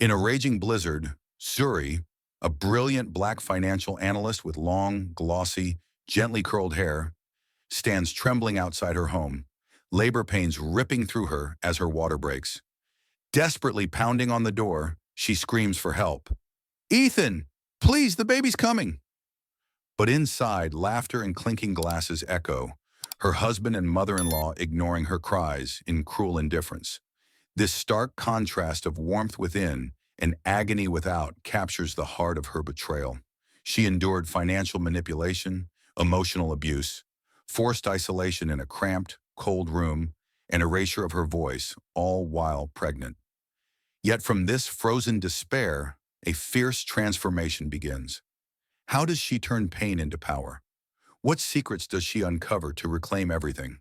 In a raging blizzard, Zuri, a brilliant black financial analyst with long, glossy, gently curled hair, stands trembling outside her home, labor pains ripping through her as her water breaks. Desperately pounding on the door, she screams for help. "Ethan! Please, the baby's coming!" But inside, laughter and clinking glasses echo, her husband and mother-in-law ignoring her cries in cruel indifference. This stark contrast of warmth within and agony without captures the heart of her betrayal. She endured financial manipulation, emotional abuse, forced isolation in a cramped, cold room, and erasure of her voice, all while pregnant. Yet from this frozen despair, a fierce transformation begins. How does she turn pain into power? What secrets does she uncover to reclaim everything?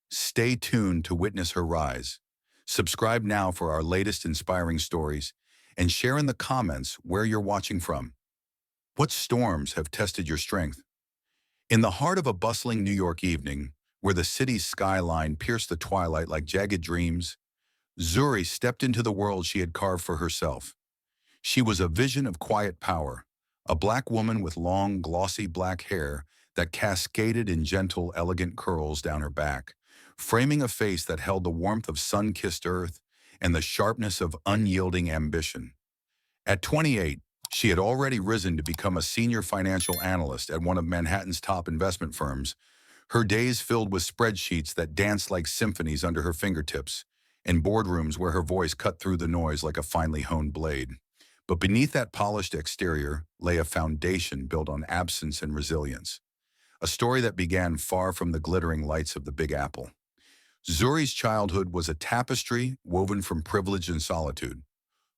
Stay tuned to witness her rise. Subscribe now for our latest inspiring stories and share in the comments where you're watching from. What storms have tested your strength? In the heart of a bustling New York evening, where the city's skyline pierced the twilight like jagged dreams, Zuri stepped into the world she had carved for herself. She was a vision of quiet power, a black woman with long, glossy black hair that cascaded in gentle, elegant curls down her back, framing a face that held the warmth of sun-kissed earth and the sharpness of unyielding ambition. At 28, she had already risen to become a senior financial analyst at one of Manhattan's top investment firms, her days filled with spreadsheets that danced like symphonies under her fingertips, and boardrooms where her voice cut through the noise like a finely honed blade. But beneath that polished exterior lay a foundation built on absence and resilience, a story that began far from the glittering lights of the Big Apple. Zuri's childhood was a tapestry woven from privilege and solitude.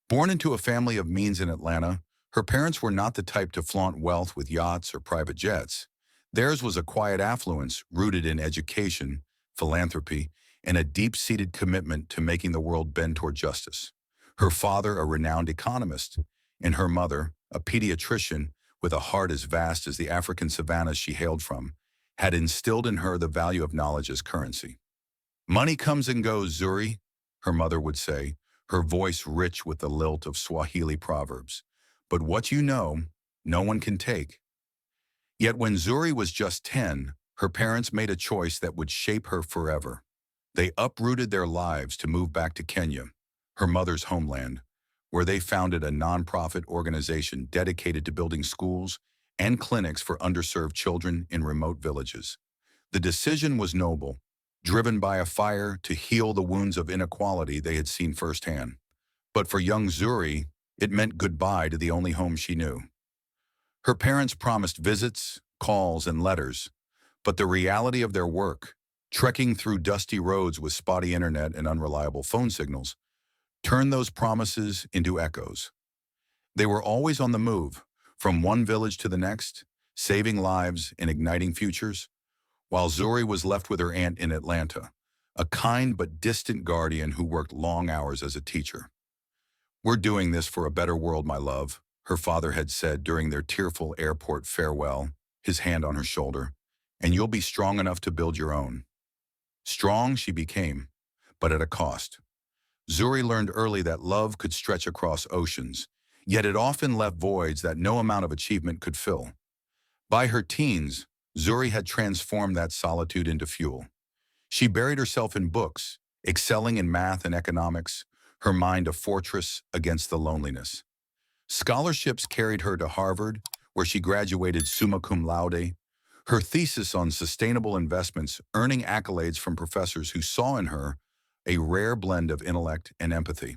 Born into a family of means in Atlanta, her parents were not the type to flaunt wealth with yachts or private jets. Theirs was a quiet affluence rooted in education, philanthropy, and a deep-seated commitment to making the world bend toward justice. Her father, a renowned economist, and her mother, a pediatrician with a heart as vast as the African savannas she hailed from, had instilled in her the value of knowledge as currency. "Money comes and goes, Zuri," her mother would say, her voice rich with the lilt of Swahili proverbs. "But what you know, no one can take." Yet when Zuri was just 10, her parents made a choice that would shape her forever. They uprooted their lives to move back to Kenya, her mother's homeland, where they founded a nonprofit organization dedicated to building schools and clinics for underserved children in remote villages. The decision was noble, driven by a fire to heal the wounds of inequality they had seen firsthand. But for young Zuri, it meant goodbye to the only home she knew. Her parents promised visits, calls, and letters, but the reality of their work, trekking through dusty roads with spotty internet and unreliable phone signals, turned those promises into echoes. They were always on the move, from one village to the next, saving lives and igniting futures, while Zuri was left with her aunt in Atlanta, a kind but distant guardian who worked long hours as a teacher. "We're doing this for a better world, my love," her father had said during their tearful airport farewell, his hand on her shoulder, "and you'll be strong enough to build your own." Strong she became, but at a cost. Zuri learned early that love could stretch across oceans, yet it often left voids that no amount of achievement could fill. By her teens, Zuri had transformed that solitude into fuel. She buried herself in books, excelling in math and economics, her mind a fortress against the loneliness. Scholarships carried her to Harvard, where she graduated summa cum laude, her thesis on sustainable investments earning accolades from professors who saw in her a rare blend of intellect and empathy.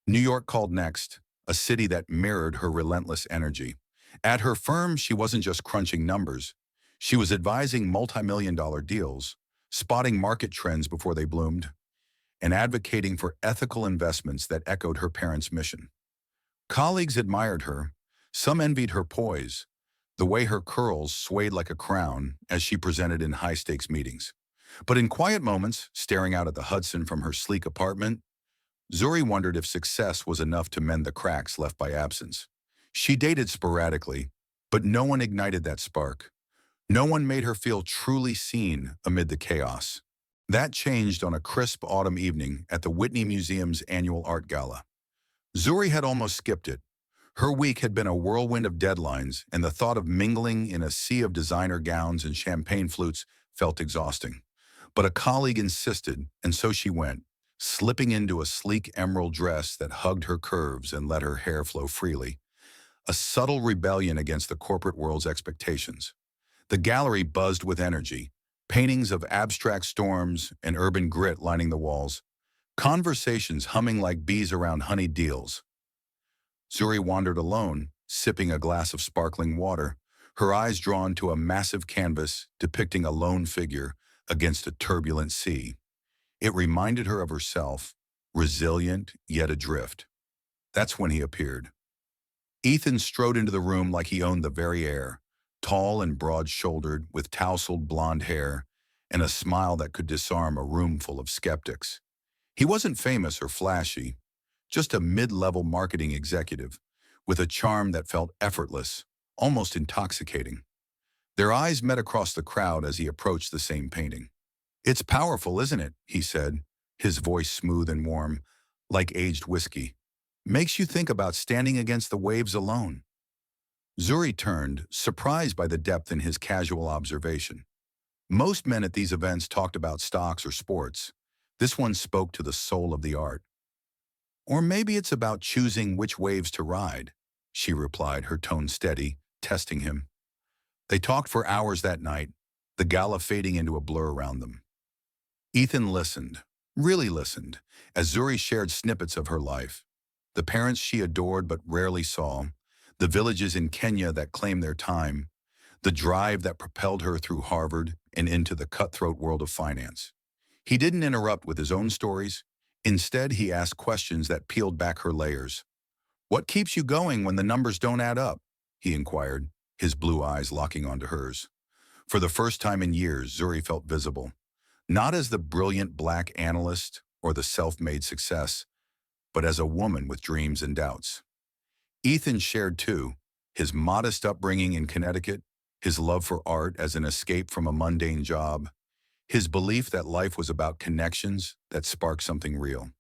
New York called next, a city that mirrored her relentless energy. At her firm, she wasn't just crunching numbers. She was advising multi-million-dollar deals, spotting market trends before they bloomed, and advocating for ethical investments that echoed her parents' mission. Colleagues admired her. Some envied her poise, the way her curls swayed like a crown as she presented in high-stakes meetings. But in quiet moments, staring out at the Hudson from her sleek apartment, Zuri wondered if success was enough to mend the cracks left by absence. She dated sporadically, but no one ignited that spark. No one made her feel truly seen amid the chaos. That changed on a crisp autumn evening at the Whitney Museum's annual art gala. Zuri had almost skipped it. Her week had been a whirlwind of deadlines, and the thought of mingling in a sea of designer gowns and champagne flutes felt exhausting. But a colleague insisted, and so she went, slipping into a sleek emerald dress that hugged her curves and let her hair flow freely, a subtle rebellion against the corporate world's expectations. The gallery buzzed with energy, paintings of abstract storms and urban grit lining the walls, conversations humming like bees around honeyed deals. Zuri wandered alone, sipping a glass of sparkling water, her eyes drawn to a massive canvas depicting a lone figure against a turbulent sea. It reminded her of herself, resilient yet adrift. That's when he appeared. Ethan strode into the room like he owned the very air, tall and broad-shouldered, with tousled blonde hair and a smile that could disarm a room full of skeptics. He wasn't famous or flashy, just a mid-level marketing executive with a charm that felt effortless, almost intoxicating. Their eyes met across the crowd as he approached the same painting. "It's powerful, isn't it?" he said, his voice smooth and warm, like aged whiskey. "Makes you think about standing against the waves alone." Zuri turned, surprised by the depth in his casual observation. Most men at these events talked about stocks or sports. This one spoke to the soul of the art. "Or maybe it's about choosing which waves to ride," she replied, her tone steady, testing him. They talked for hours that night, the gala fading into a blur around them. Ethan listened, really listened, as Zuri shared snippets of her life. The parents she adored but rarely saw, the villages in Kenya that claimed their time, the drive that propelled her through Harvard and into the cutthroat world of finance. He didn't interrupt with his own stories. Instead, he asked questions that peeled back her layers. "What keeps you going when the numbers don't add up?" he inquired, his blue eyes locking onto hers. For the first time in years, Zuri felt visible, not as the brilliant black analyst or the self-made success, but as a woman with dreams and doubts. Ethan shared too, his modest upbringing in Connecticut, his love for art as an escape from a mundane job, his belief that life was about connections that spark something real.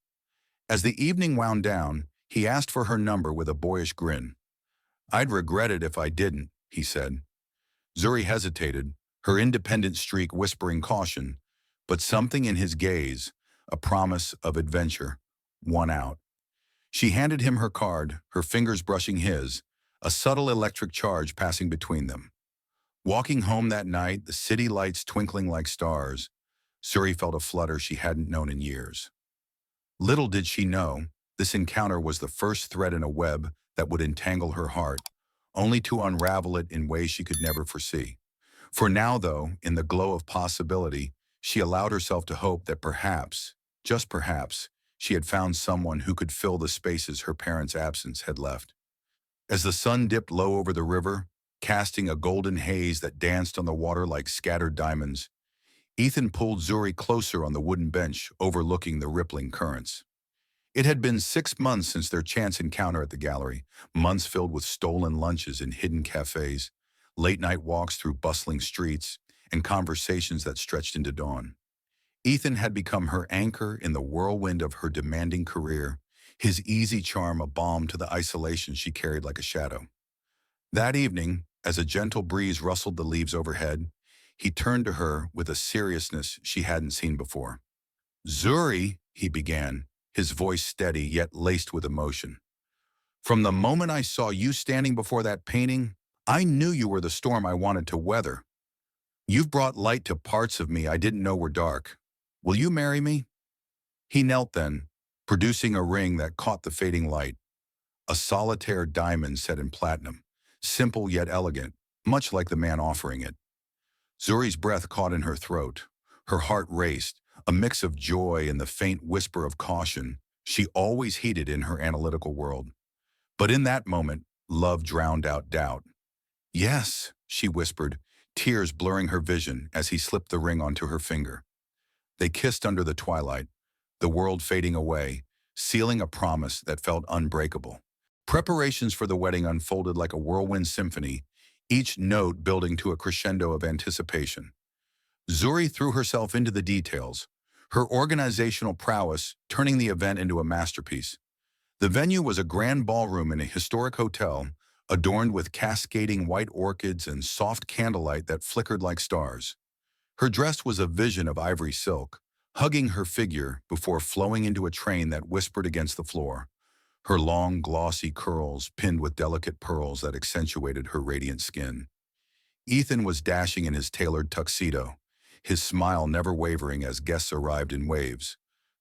As the evening wound down, he asked for her number with a boyish grin. "I'd regret it if I didn't," he said. Zuri hesitated, her independent streak whispering caution, but something in his gaze, a promise of adventure, won out. She handed him her card, her fingers brushing his, a subtle electric charge passing between them. Walking home that night, the city lights twinkling like stars, Zuri felt a flutter she hadn't known in years. Little did she know, this encounter was the first thread in a web that would entangle her heart, only to unravel it in ways she could never foresee. For now, though, in the glow of possibility, she allowed herself to hope that perhaps, just perhaps, she had found someone who could fill the spaces her parents' absence had left. As the sun dipped low over the river, casting a golden haze that danced on the water like scattered diamonds, Ethan pulled Zuri closer on the wooden bench overlooking the rippling currents. It had been 6 months since their chance encounter at the gallery, months filled with stolen lunches in hidden cafes, late-night walks through bustling streets, and conversations that stretched into dawn. Ethan had become her anchor in the whirlwind of her demanding career, his easy charm a balm to the isolation she carried like a shadow. That evening, as a gentle breeze rustled the leaves overhead, he turned to her with a seriousness she hadn't seen before. "Zuri," he began, his voice steady yet laced with emotion. "From the moment I saw you standing before that painting, I knew you were the storm I wanted to weather. You've brought light to parts of me I didn't know were dark. Will you marry me?" He knelt then, producing a ring that caught the fading light, a solitaire diamond set in platinum, simple yet elegant, much like the man offering it. Zuri's breath caught in her throat. Her heart raced, a mix of joy and the faint whisper of caution she always heeded in her analytical world. But in that moment, love drowned out doubt. "Yes," she whispered, tears blurring her vision as he slipped the ring onto her finger. They kissed under the twilight, the world fading away, sealing a promise that felt unbreakable. Preparations for the wedding unfolded like a whirlwind symphony, each note building to a crescendo of anticipation. Zuri threw herself into the details, her organizational prowess turning the event into a masterpiece. The venue was a grand ballroom in a historic hotel, adorned with cascading white orchids and soft candlelight that flickered like stars. Her dress was a vision of ivory silk, hugging her figure before flowing into a train that whispered against the floor. Her long, glossy curls pinned with delicate pearls that accentuated her radiant skin. Ethan was dashing in his tailored tuxedo, his smile never wavering as guests arrived in waves.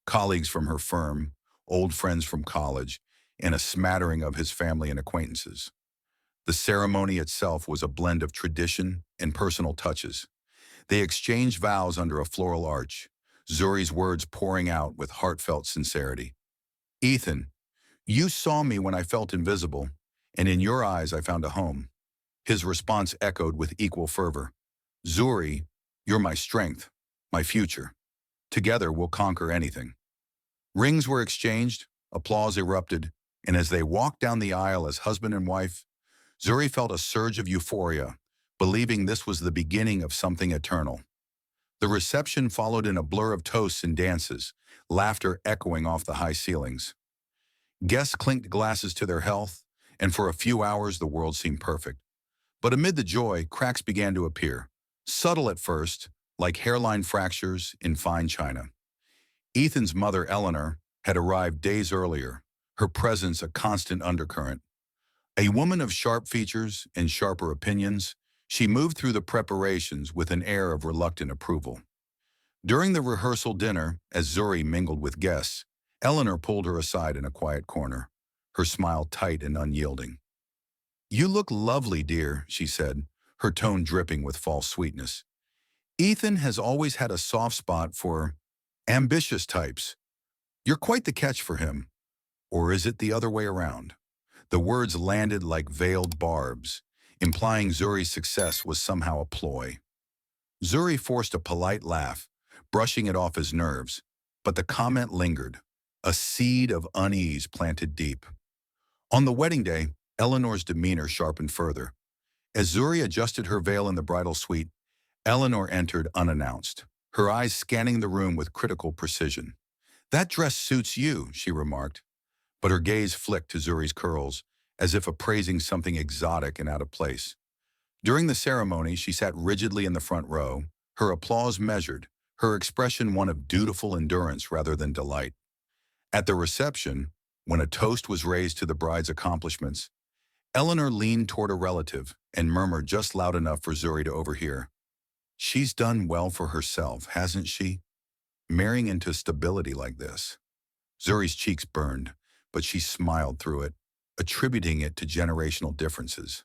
Colleagues from her firm, old friends from college, and a smattering of his family and acquaintances. The ceremony itself was a blend of tradition and personal touches. They exchanged vows under a floral arch, Zuri's words pouring out with heartfelt sincerity. Ethan, you saw me when I felt invisible, and in your eyes I found a home. His response echoed with equal fervor. Zuri, you're my strength, my future. Together we'll conquer anything. Rings were exchanged, applause erupted, and as they walked down the aisle as husband and wife, Zuri felt a surge of euphoria, believing this was the beginning of something eternal. The reception followed in a blur of toasts and dances, laughter echoing off the high ceilings. Guests clinked glasses to their health, and for a few hours the world seemed perfect. But amid the joy, cracks began to appear, subtle at first, like hairline fractures in fine china. Ethan's mother, Eleanor, had arrived days earlier, her presence a constant undercurrent. A woman of sharp features and sharper opinions, she moved through the preparations with an air of reluctant approval. During the rehearsal dinner, as Zuri mingled with guests, Eleanor pulled her aside in a quiet corner, her smile tight and unyielding. You look lovely, dear, she said, her tone dripping with false sweetness. Ethan has always had a soft spot for ambitious types. You're quite the catch for him. Or is it the other way around? The words landed like veiled barbs, implying Zuri's success was somehow a ploy. Zuri forced a polite laugh, brushing it off his nerves, but the comment lingered, a seed of unease planted deep. On the wedding day, Eleanor's demeanor sharpened further. As Zuri adjusted her veil in the bridal suite, Eleanor entered unannounced, her eyes scanning the room with critical precision. That dress suits you, she remarked, but her gaze flicked to Zuri's curls, as if appraising something exotic and out of place. During the ceremony, she sat rigidly in the front row, her applause measured, her expression one of dutiful endurance rather than delight. At the reception, when a toast was raised to the bride's accomplishments, Eleanor leaned toward a relative and murmured just loud enough for Zuri to overhear. She's done well for herself, hasn't she? Marrying into stability like this. Zuri's cheeks burned, but she smiled through it, attributing it to generational differences.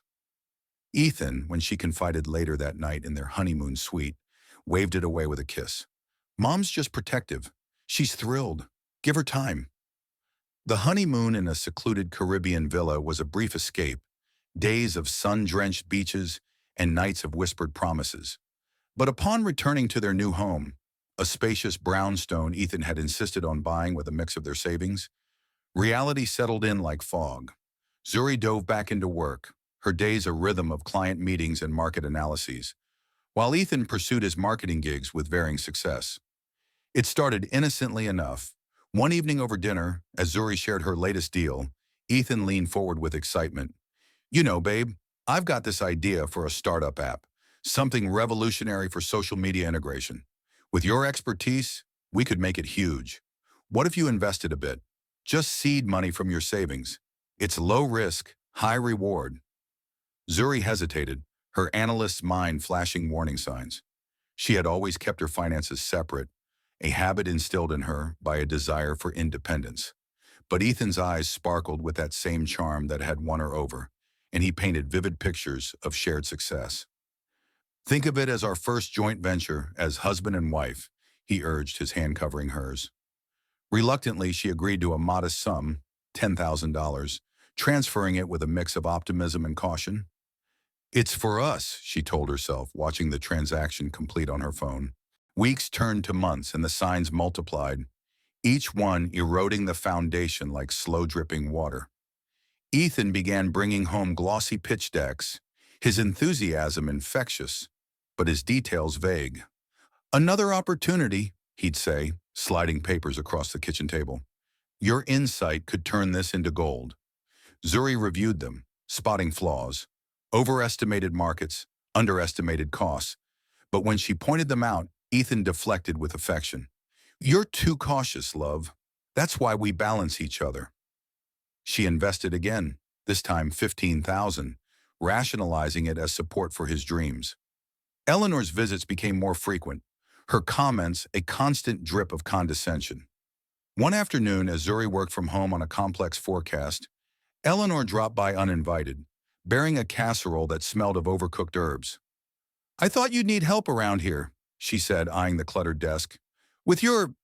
Ethan, when she confided later that night in their honeymoon suite, waved it away with a kiss. Mom's just protective. She's thrilled. Give her time. The honeymoon in a secluded Caribbean villa was a brief escape, days of sun-drenched beaches and nights of whispered promises. But upon returning to their new home, a spacious brownstone Ethan had insisted on buying with a mix of their savings, reality settled in like fog. Zuri dove back into work, her days a rhythm of client meetings and market analyses, while Ethan pursued his marketing gigs with varying success. It started innocently enough. One evening over dinner, as Zuri shared her latest deal, Ethan leaned forward with excitement. You know, babe, I've got this idea for a startup app, something revolutionary for social media integration. With your expertise, we could make it huge. What if you invested a bit? Just seed money from your savings. It's low risk, high reward. Zuri hesitated, her analyst's mind flashing warning signs. She had always kept her finances separate, a habit instilled in her by a desire for independence. But Ethan's eyes sparkled with that same charm that had won her over, and he painted vivid pictures of shared success. Think of it as our first joint venture as husband and wife, he urged, his hand covering hers. Reluctantly, she agreed to a modest sum, $10,000, transferring it with a mix of optimism and caution. It's for us, she told herself, watching the transaction complete on her phone. Weeks turned to months and the signs multiplied, each one eroding the foundation like slow-dripping water. Ethan began bringing home glossy pitch decks, his enthusiasm infectious, but his details vague. Another opportunity, he'd say, sliding papers across the kitchen table. Your insight could turn this into gold. Zuri reviewed them, spotting flaws, overestimated markets, underestimated costs. But when she pointed them out, Ethan deflected with affection. You're too cautious, love. That's why we balance each other. She invested again, this time 15,000, rationalizing it as support for his dreams. Eleanor's visits became more frequent, her comments a constant drip of condescension. One afternoon, as Zuri worked from home on a complex forecast, Eleanor dropped by uninvited, bearing a casserole that smelled of overcooked herbs. I thought you'd need help around here, she said, eyeing the cluttered desk. With your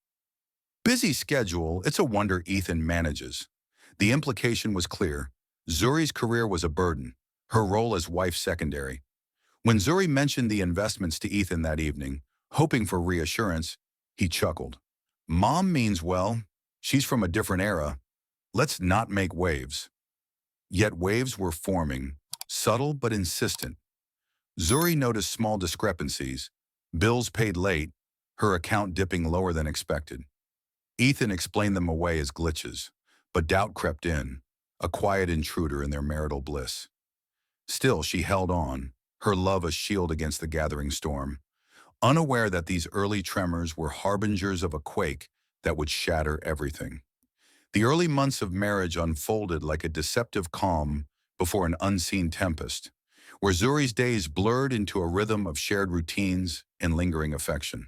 busy schedule, it's a wonder Ethan manages. The implication was clear. Zuri's career was a burden, her role as wife secondary. When Zuri mentioned the investments to Ethan that evening, hoping for reassurance, he chuckled. Mom means well. She's from a different era. Let's not make waves. Yet waves were forming, subtle but insistent. Zuri noticed small discrepancies, bills paid late, her account dipping lower than expected. Ethan explained them away as glitches, but doubt crept in, a quiet intruder in their marital bliss. Still, she held on, her love a shield against the gathering storm, unaware that these early tremors were harbingers of a quake that would shatter everything. The early months of marriage unfolded like a deceptive calm before an unseen tempest, where Zuri's days blurred into a rhythm of shared routines and lingering affection.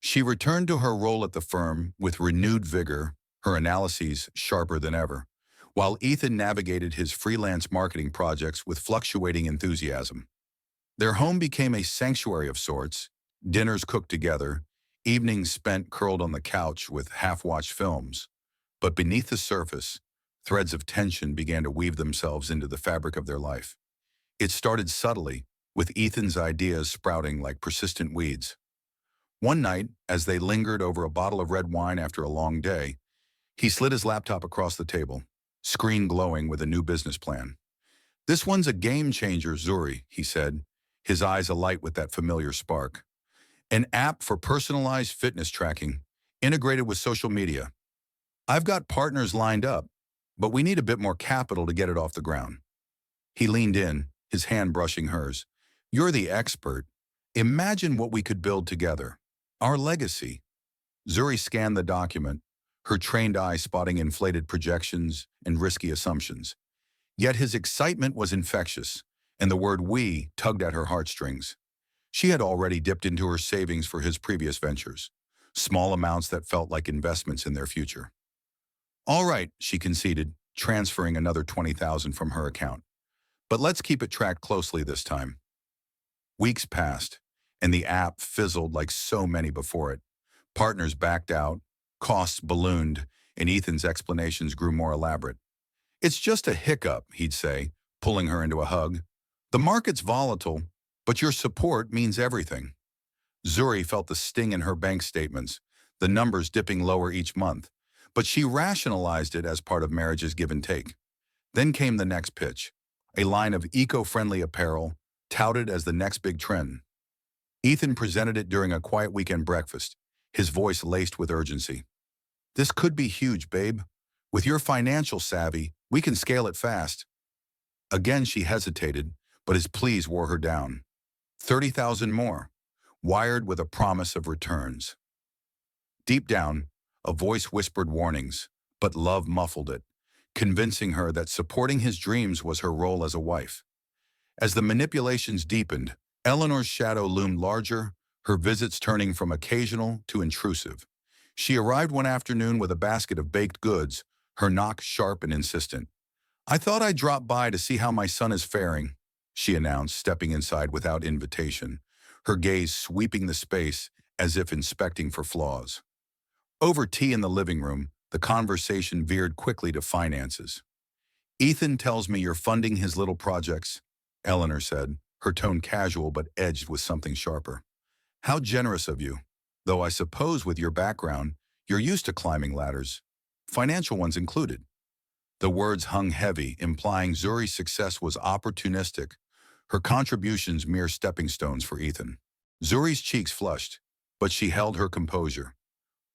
She returned to her role at the firm with renewed vigor, her analyses sharper than ever, while Ethan navigated his freelance marketing projects with fluctuating enthusiasm. Their home became a sanctuary of sorts, dinners cooked together, evenings spent curled on the couch with half-watched films. But beneath the surface, threads of tension began to weave themselves into the fabric of their life. It started subtly, with Ethan's ideas sprouting like persistent weeds. One night, as they lingered over a bottle of red wine after a long day, he slid his laptop across the table, screen glowing with a new business plan. This one's a game changer, Zuri, he said, his eyes alight with that familiar spark. An app for personalized fitness tracking, integrated with social media. I've got partners lined up, but we need a bit more capital to get it off the ground. He leaned in, his hand brushing hers. You're the expert. Imagine what we could build together. Our legacy. Zuri scanned the document, her trained eye spotting inflated projections and risky assumptions. Yet his excitement was infectious, and the word we tugged at her heartstrings. She had already dipped into her savings for his previous ventures, small amounts that felt like investments in their future. All right, she conceded, transferring another 20,000 from her account. But let's keep it tracked closely this time. Weeks passed, and the app fizzled like so many before it. Partners backed out, costs ballooned, and Ethan's explanations grew more elaborate. It's just a hiccup, he'd say, pulling her into a hug. The market's volatile, but your support means everything. Zuri felt the sting in her bank statements, the numbers dipping lower each month, but she rationalized it as part of marriage's give and take. Then came the next pitch, a line of eco-friendly apparel touted as the next big trend. Ethan presented it during a quiet weekend breakfast, his voice laced with urgency. This could be huge, babe. With your financial savvy, we can scale it fast. Again, she hesitated, but his pleas wore her down. 30,000 more, wired with a promise of returns. Deep down, a voice whispered warnings, but love muffled it, convincing her that supporting his dreams was her role as a wife. As the manipulations deepened, Eleanor's shadow loomed larger, her visits turning from occasional to intrusive. She arrived one afternoon with a basket of baked goods, her knock sharp and insistent. I thought I'd drop by to see how my son is faring, she announced, stepping inside without invitation, her gaze sweeping the space as if inspecting for flaws. Over tea in the living room, the conversation veered quickly to finances. Ethan tells me you're funding his little projects, Eleanor said, her tone casual but edged with something sharper. How generous of you, though I suppose with your background, you're used to climbing ladders, financial ones included. The words hung heavy, implying Zuri's success was opportunistic, her contributions mere stepping stones for Ethan. Zuri's cheeks flushed, but she held her composure.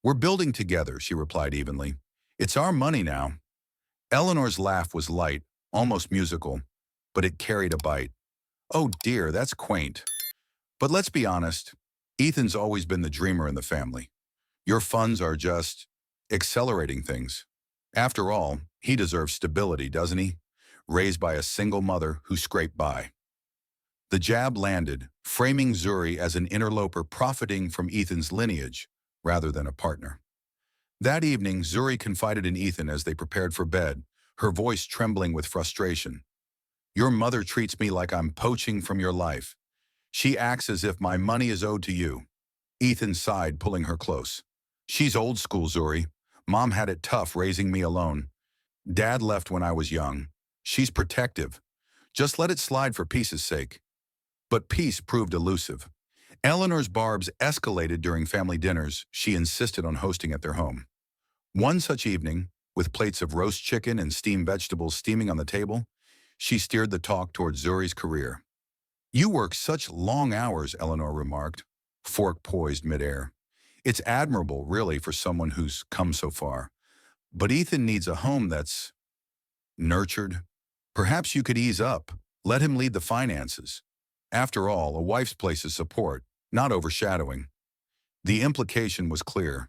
We're building together, she replied evenly. It's our money now. Eleanor's laugh was light, almost musical, but it carried a bite. Oh dear, that's quaint. But let's be honest, Ethan's always been the dreamer in the family. Your funds are just accelerating things. After all, he deserves stability, doesn't he? Raised by a single mother who scraped by. The jab landed, framing Zuri as an interloper profiting from Ethan's lineage rather than a partner. That evening, Zuri confided in Ethan as they prepared for bed, her voice trembling with frustration. Your mother treats me like I'm poaching from your life. She acts as if my money is owed to you. Ethan sighed, pulling her close. She's old school, Zuri. Mom had it tough raising me alone. Dad left when I was young. She's protective. Just let it slide for peace's sake. But peace proved elusive. Eleanor's barbs escalated during family dinners she insisted on hosting at their home. One such evening, with plates of roast chicken and steamed vegetables steaming on the table, she steered the talk towards Zuri's career. You work such long hours, Eleanor remarked, fork poised midair. It's admirable, really, for someone who's come so far. But Ethan needs a home that's nurtured. Perhaps you could ease up, let him lead the finances. After all, a wife's place is support, not overshadowing. The implication was clear.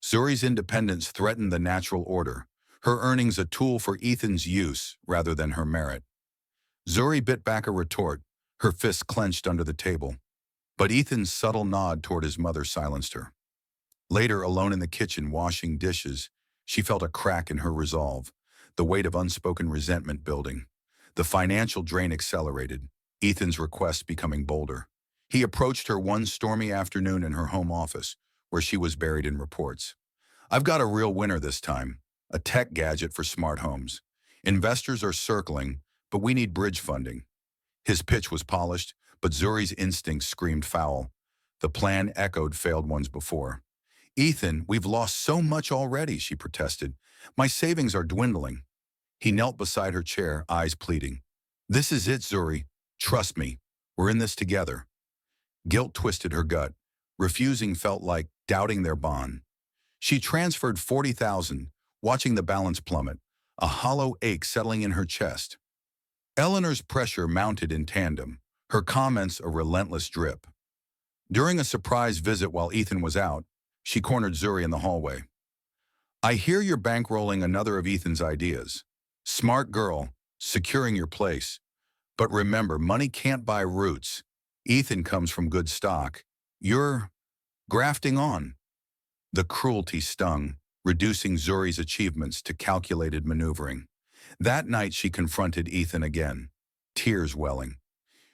Zuri's independence threatened the natural order, her earnings a tool for Ethan's use rather than her merit. Zuri bit back a retort, her fists clenched under the table. But Ethan's subtle nod toward his mother silenced her. Later, alone in the kitchen washing dishes, she felt a crack in her resolve, the weight of unspoken resentment building. The financial drain accelerated, Ethan's requests becoming bolder. He approached her one stormy afternoon in her home office, where she was buried in reports. I've got a real winner this time, a tech gadget for smart homes. Investors are circling, but we need bridge funding. His pitch was polished, but Zuri's instincts screamed foul. The plan echoed failed ones before. Ethan, we've lost so much already, she protested. My savings are dwindling. He knelt beside her chair, eyes pleading. This is it, Zuri. Trust me. We're in this together. Guilt twisted her gut. Refusing felt like doubting their bond. She transferred $40,000, watching the balance plummet, a hollow ache settling in her chest. Eleanor's pressure mounted in tandem, her comments a relentless drip. During a surprise visit while Ethan was out, she cornered Zuri in the hallway. I hear you're bankrolling another of Ethan's ideas. Smart girl, securing your place. But remember, money can't buy roots. Ethan comes from good stock. You're grafting on. The cruelty stung, reducing Zuri's achievements to calculated maneuvering. That night she confronted Ethan again, tears welling.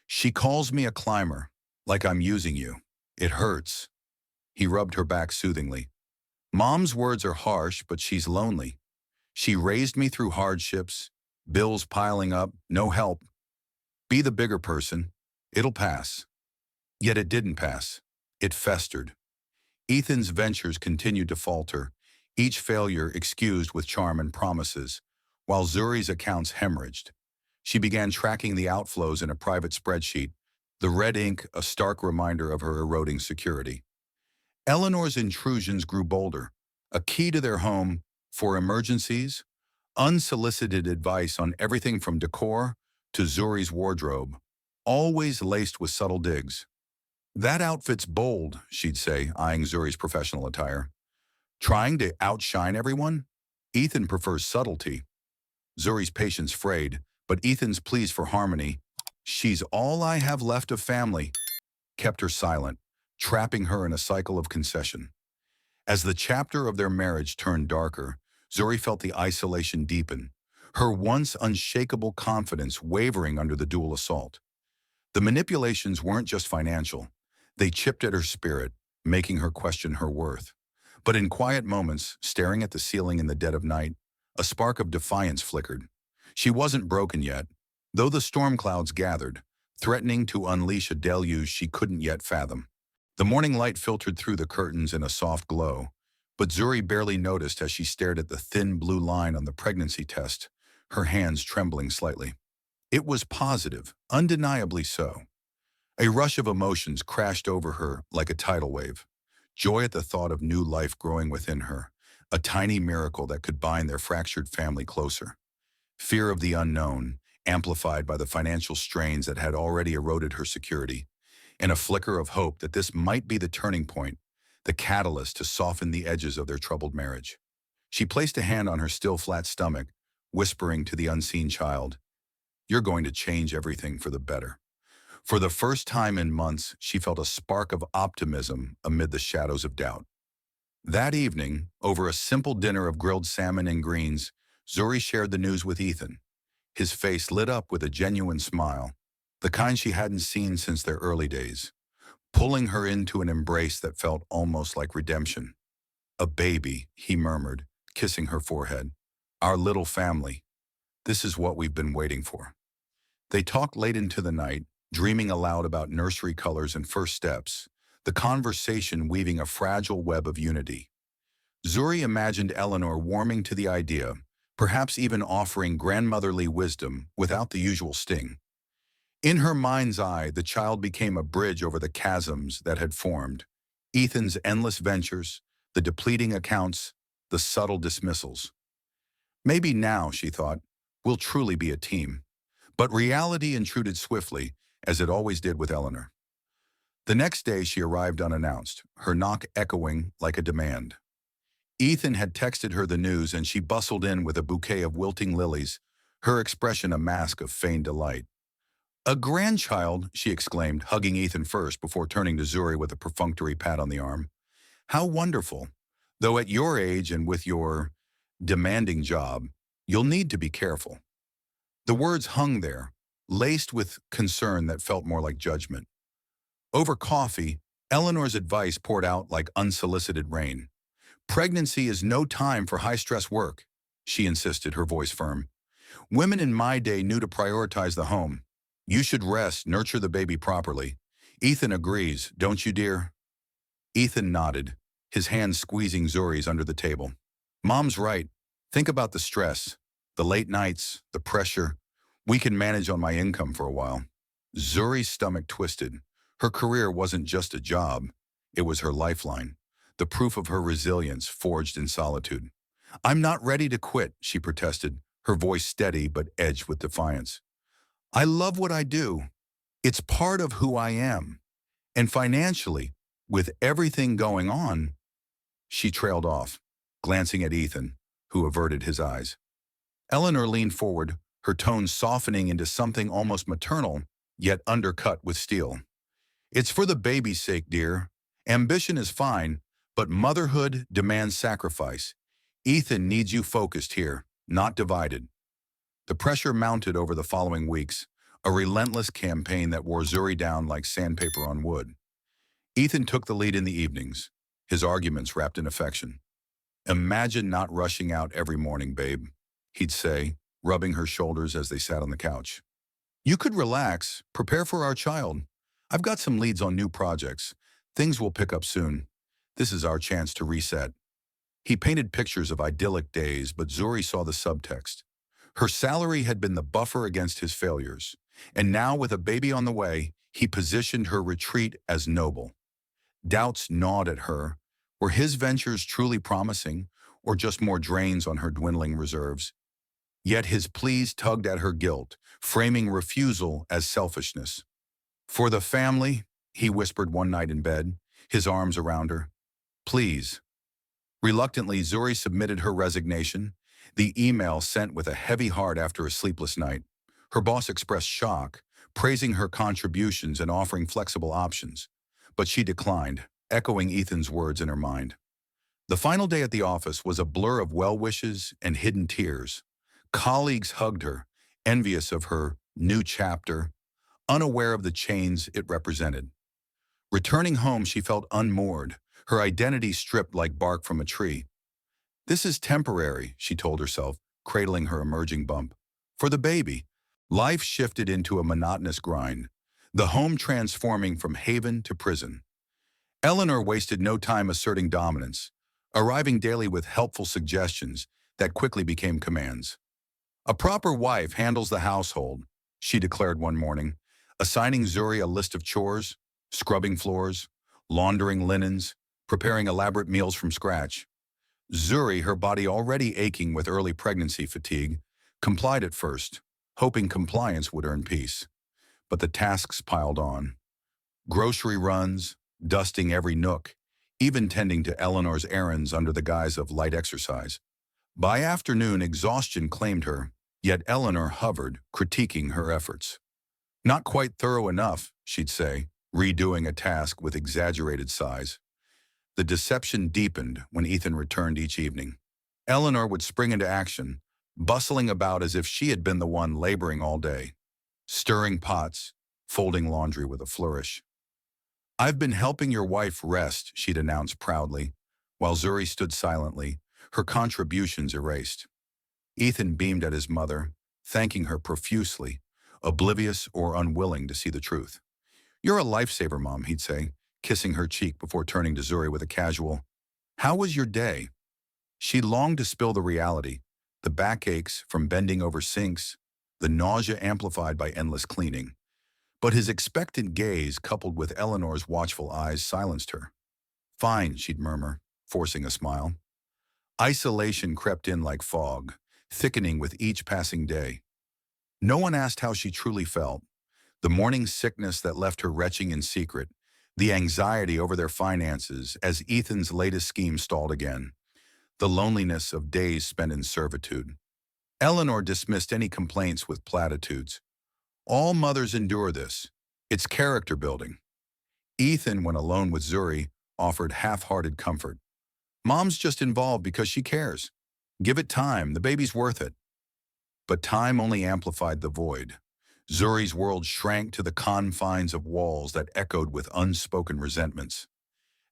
She calls me a climber, like I'm using you. It hurts. He rubbed her back soothingly. Mom's words are harsh, but she's lonely. She raised me through hardships, bills piling up, no help. Be the bigger person. It'll pass. Yet it didn't pass. It festered. Ethan's ventures continued to falter, each failure excused with charm and promises, while Zuri's accounts hemorrhaged. She began tracking the outflows in a private spreadsheet, the red ink a stark reminder of her eroding security. Eleanor's intrusions grew bolder, a key to their home for emergencies, unsolicited advice on everything from decor to Zuri's wardrobe, always laced with subtle digs. That outfit's bold, she'd say, eyeing Zuri's professional attire. Trying to outshine everyone? Ethan prefers subtlety. Zuri's patience frayed, but Ethan's pleas for harmony, she's all I have left of family, kept her silent, trapping her in a cycle of concession. As the chapter of their marriage turned darker, Zuri felt the isolation deepen, her once unshakable confidence wavering under the dual assault. The manipulations weren't just financial. They chipped at her spirit, making her question her worth. But in quiet moments, staring at the ceiling in the dead of night, a spark of defiance flickered. She wasn't broken yet, though the storm clouds gathered, threatening to unleash a deluge she couldn't yet fathom. The morning light filtered through the curtains in a soft glow, but Zuri barely noticed as she stared at the thin blue line on the pregnancy test, her hands trembling slightly. It was positive, undeniably so. A rush of emotions crashed over her like a tidal wave. Joy at the thought of new life growing within her, a tiny miracle that could bind their fractured family closer. Fear of the unknown, amplified by the financial strains that had already eroded her security, and a flicker of hope that this might be the turning point, the catalyst to soften the edges of their troubled marriage. She placed a hand on her still flat stomach, whispering to the unseen child, "You're going to change everything for the better." For the first time in months, she felt a spark of optimism amid the shadows of doubt. That evening, over a simple dinner of grilled salmon and greens, Zuri shared the news with Ethan. His face lit up with a genuine smile, the kind she hadn't seen since their early days, pulling her into an embrace that felt almost like redemption. "A baby," he murmured, kissing her forehead. "Our little family. This is what we've been waiting for." They talked late into the night, dreaming aloud about nursery colors and first steps, the conversation weaving a fragile web of unity. Zuri imagined Eleanor warming to the idea, perhaps even offering grandmotherly wisdom without the usual sting. In her mind's eye, the child became a bridge over the chasms that had formed. Ethan's endless ventures, the depleting accounts, the subtle dismissals. Maybe now, she thought, we'll truly be a team. But reality intruded swiftly, as it always did with Eleanor. The next day she arrived unannounced, her knock echoing like a demand. Ethan had texted her the news and she bustled in with a bouquet of wilting lilies, her expression a mask of feigned delight. "A grandchild," she exclaimed, hugging Ethan first before turning to Zuri with a perfunctory pat on the arm. "How wonderful. Though at your age and with your demanding job, you'll need to be careful." The words hung there, laced with concern that felt more like judgment. Over coffee, Eleanor's advice poured out like unsolicited rain. "Pregnancy is no time for high-stress work," she insisted, her voice firm. "Women in my day knew to prioritize the home. You should rest, nurture the baby properly. Ethan agrees, don't you, dear?" Ethan nodded, his hand squeezing Zuri's under the table. "Mom's right. Think about the stress, the late nights, the pressure. We can manage on my income for a while." Zuri's stomach twisted. Her career wasn't just a job. It was her lifeline, the proof of her resilience forged in solitude. "I'm not ready to quit," she protested, her voice steady but edged with defiance. "I love what I do. It's part of who I am. And financially, with everything going on," she trailed off, glancing at Ethan, who averted his eyes. Eleanor leaned forward, her tone softening into something almost maternal, yet undercut with steel. "It's for the baby's sake, dear. Ambition is fine, but motherhood demands sacrifice. Ethan needs you focused here, not divided." The pressure mounted over the following weeks, a relentless campaign that wore Zuri down like sandpaper on wood. Ethan took the lead in the evenings, his arguments wrapped in affection. "Imagine not rushing out every morning, babe," he'd say, rubbing her shoulders as they sat on the couch. "You could relax, prepare for our child. I've got some leads on new projects. Things will pick up soon. This is our chance to reset." He painted pictures of idyllic days, but Zuri saw the subtext. Her salary had been the buffer against his failures, and now with a baby on the way, he positioned her retreat as noble. Doubts gnawed at her. Were his ventures truly promising, or just more drains on her dwindling reserves? Yet his pleas tugged at her guilt, framing refusal as selfishness. "For the family," he whispered one night in bed, his arms around her. "Please." Reluctantly, Zuri submitted her resignation, the email sent with a heavy heart after a sleepless night. Her boss expressed shock, praising her contributions and offering flexible options. But she declined, echoing Ethan's words in her mind. The final day at the office was a blur of well-wishes and hidden tears. Colleagues hugged her, envious of her new chapter, unaware of the chains it represented. Returning home, she felt unmoored, her identity stripped like bark from a tree. "This is temporary," she told herself, cradling her emerging bump. "For the baby." Life shifted into a monotonous grind, the home transforming from haven to prison. Eleanor wasted no time asserting dominance, arriving daily with helpful suggestions that quickly became commands. "A proper wife handles the household," she declared one morning, assigning Zuri a list of chores, scrubbing floors, laundering linens, preparing elaborate meals from scratch. Zuri, her body already aching with early pregnancy fatigue, complied at first, hoping compliance would earn peace. But the tasks piled on. Grocery runs, dusting every nook, even tending to Eleanor's errands under the guise of light exercise. By afternoon, exhaustion claimed her, yet Eleanor hovered, critiquing her efforts. Not quite thorough enough, she'd say, redoing a task with exaggerated sighs. The deception deepened when Ethan returned each evening. Eleanor would spring into action, bustling about as if she had been the one laboring all day, stirring pots, folding laundry with a flourish. "I've been helping your wife rest," she'd announced proudly, while Zuri stood silently, her contributions erased. Ethan beamed at his mother, thanking her profusely, oblivious or unwilling to see the truth. "You're a lifesaver, Mom," he'd say, kissing her cheek before turning to Zuri with a casual, "How was your day?" She longed to spill the reality, the backaches from bending over sinks, the nausea amplified by endless cleaning. But his expectant gaze, coupled with Eleanor's watchful eyes, silenced her. "Fine," she'd murmur, forcing a smile. Isolation crept in like fog, thickening with each passing day. No one asked how she truly felt. The morning sickness that left her retching in secret, the anxiety over their finances as Ethan's latest scheme stalled again, the loneliness of days spent in servitude. Eleanor dismissed any complaints with platitudes. "All mothers endure this. It's character building." Ethan, when alone with Zuri, offered half-hearted comfort. "Mom's just involved because she cares. Give it time, the baby's worth it." But time only amplified the void. Zuri's world shrank to the confines of walls that echoed with unspoken resentments.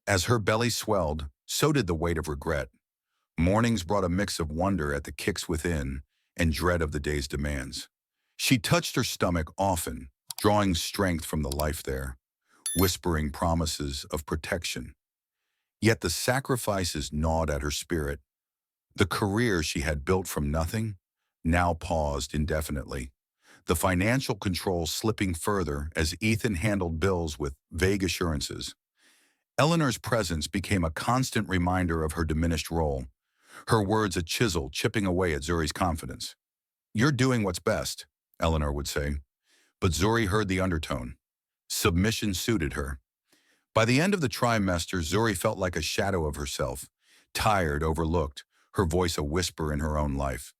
As her belly swelled, so did the weight of regret. Mornings brought a mix of wonder at the kicks within and dread of the day's demands. She touched her stomach often, drawing strength from the life there, whispering promises of protection. Yet the sacrifices gnawed at her spirit. The career she had built from nothing now paused indefinitely, the financial control slipping further as Ethan handled bills with vague assurances. Eleanor's presence became a constant reminder of her diminished role, her words a chisel chipping away at Zuri's confidence. "You're doing what's best," Eleanor would say, but Zuri heard the undertone. Submission suited her. By the end of the trimester, Zuri felt like a shadow of herself, tired, overlooked, her voice a whisper in her own life.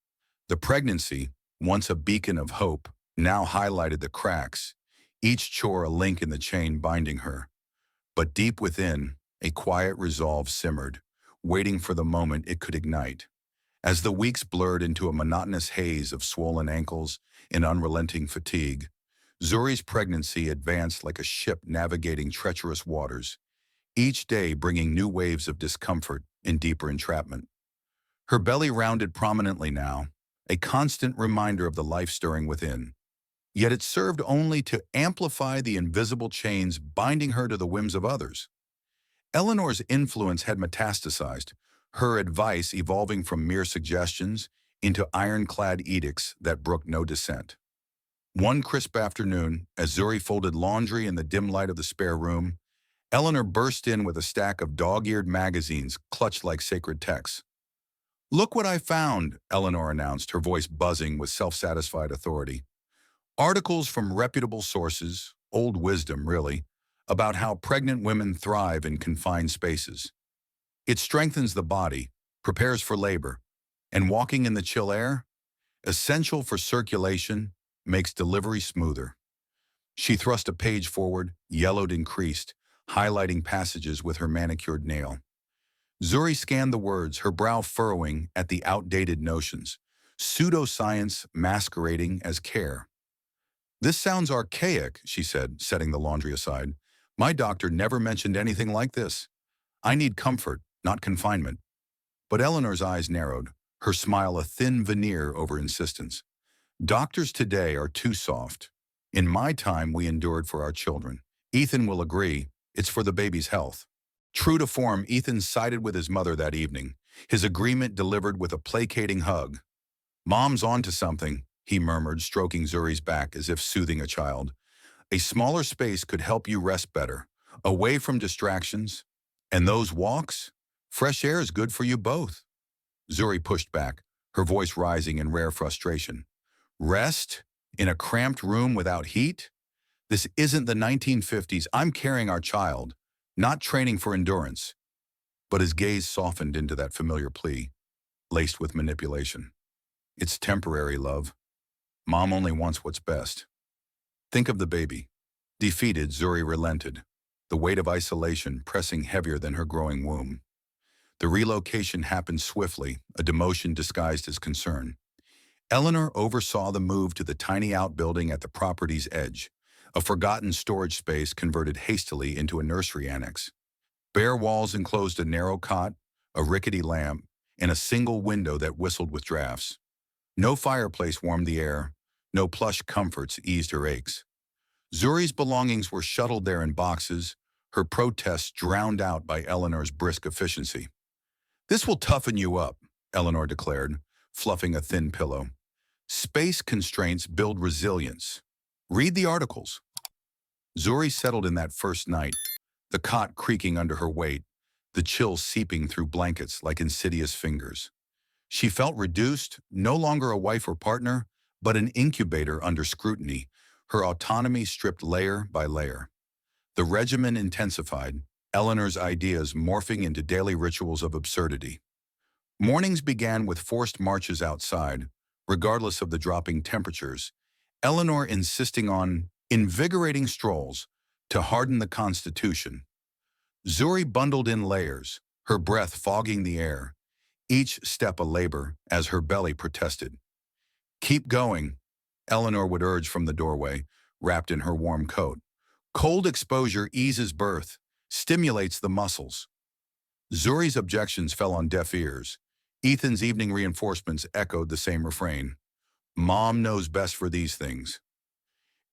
The pregnancy, once a beacon of hope, now highlighted the cracks, each chore a link in the chain binding her. But deep within, a quiet resolve simmered, waiting for the moment it could ignite. As the weeks blurred into a monotonous haze of swollen ankles and unrelenting fatigue, Zuri's pregnancy advanced like a ship navigating treacherous waters, each day bringing new waves of discomfort and deeper entrapment. Her belly rounded prominently now, a constant reminder of the life stirring within. Yet it served only to amplify the invisible chains binding her to the whims of others. Eleanor's influence had metastasized, her advice evolving from mere suggestions into ironclad edicts that brooked no dissent. One crisp afternoon, as Zuri folded laundry in the dim light of the spare room, Eleanor burst in with a stack of dog-eared magazines clutched like sacred texts. "Look what I found," Eleanor announced, her voice buzzing with self-satisfied authority. Articles from reputable sources, old wisdom really, about how pregnant women thrive in confined spaces. It strengthens the body, prepares for labor, and walking in the chill air, essential for circulation, makes delivery smoother. She thrust a page forward, yellowed and creased, highlighting passages with her manicured nail. Zuri scanned the words, her brow furrowing at the outdated notions, pseudoscience masquerading as care. "This sounds archaic," she said, setting the laundry aside. "My doctor never mentioned anything like this. I need comfort, not confinement." But Eleanor's eyes narrowed, her smile a thin veneer over insistence. "Doctors today are too soft. In my time, we endured for our children. Ethan will agree, it's for the baby's health." True to form, Ethan sided with his mother that evening, his agreement delivered with a placating hug. "Mom's onto something," he murmured, stroking Zuri's back as if soothing a child. "A smaller space could help you rest better, away from distractions. And those walks? Fresh air is good for you both." Zuri pushed back, her voice rising in rare frustration. Rest? In a cramped room without heat? This isn't the 1950s. I'm carrying our child, not training for endurance. But his gaze softened into that familiar plea, laced with manipulation. It's temporary, love. Mom only wants what's best. Think of the baby. Defeated, Zuri relented, the weight of isolation pressing heavier than her growing womb. The relocation happened swiftly, a demotion disguised as concern. Eleanor oversaw the move to the tiny outbuilding at the property's edge, a forgotten storage space converted hastily into a nursery annex. Bare walls enclosed a narrow cot, a rickety lamp, and a single window that whistled with drafts. No fireplace warmed the air, no plush comforts eased her aches. Zuri's belongings were shuttled there in boxes, her protests drowned out by Eleanor's brisk efficiency. "This will toughen you up," Eleanor declared, fluffing a thin pillow. "Space constraints build resilience. Read the articles." Zuri settled in that first night, the cot creaking under her weight, the chill seeping through blankets like insidious fingers. She felt reduced, no longer a wife or partner, but an incubator under scrutiny, her autonomy stripped layer by layer. The regimen intensified, Eleanor's ideas morphing into daily rituals of absurdity. Mornings began with forced marches outside, regardless of the dropping temperatures, Eleanor insisting on invigorating strolls to harden the constitution. Zuri bundled in layers, her breath fogging the air, each step a labor as her belly protested. "Keep going," Eleanor would urge from the doorway, wrapped in her warm coat. "Cold exposure eases birth, stimulates the muscles." Zuri's objections fell on deaf ears. Ethan's evening reinforcements echoed the same refrain. "Mom knows best for these things."